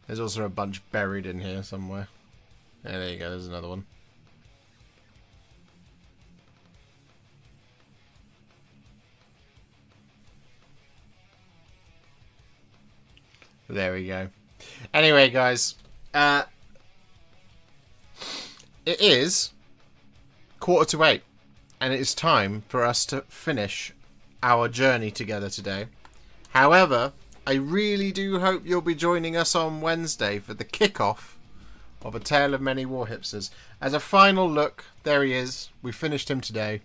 [SPEAKER 1] There's also a bunch buried in here somewhere. Yeah, there you go, there's another one. There we go. Anyway, guys, it is 7:45, and it is time for us to finish our journey together today. However, I really do hope you'll be joining us on Wednesday for the kickoff of A Tale of Many Warhipsters. As a final look, there he is. We finished him today.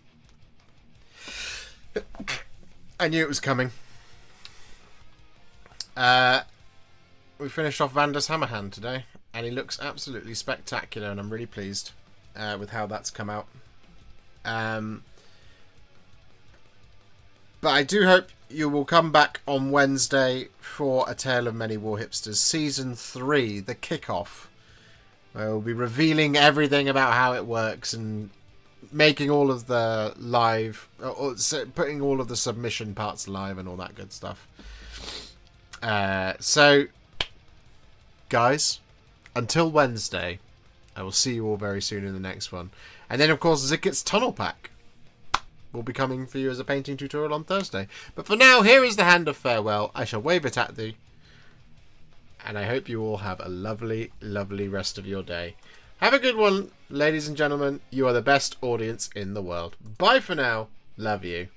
[SPEAKER 1] I knew it was coming. We finished off Vandus Hammerhand today, and he looks absolutely spectacular, and I'm really pleased with how that's come out. But I do hope you will come back on Wednesday for A Tale of Many Warhipsters Season 3, the kickoff. Where we'll be revealing everything about how it works and making all of the live, putting all of the submission parts live and all that good stuff. So, guys, until Wednesday, I will see you all very soon in the next one. And then, of course, Zicket's Tunnel Pack will be coming for you as a painting tutorial on Thursday. But for now, here is the hand of farewell. I shall wave it at thee. And I hope you all have a lovely, lovely rest of your day. Have a good one, ladies and gentlemen. You are the best audience in the world. Bye for now. Love you.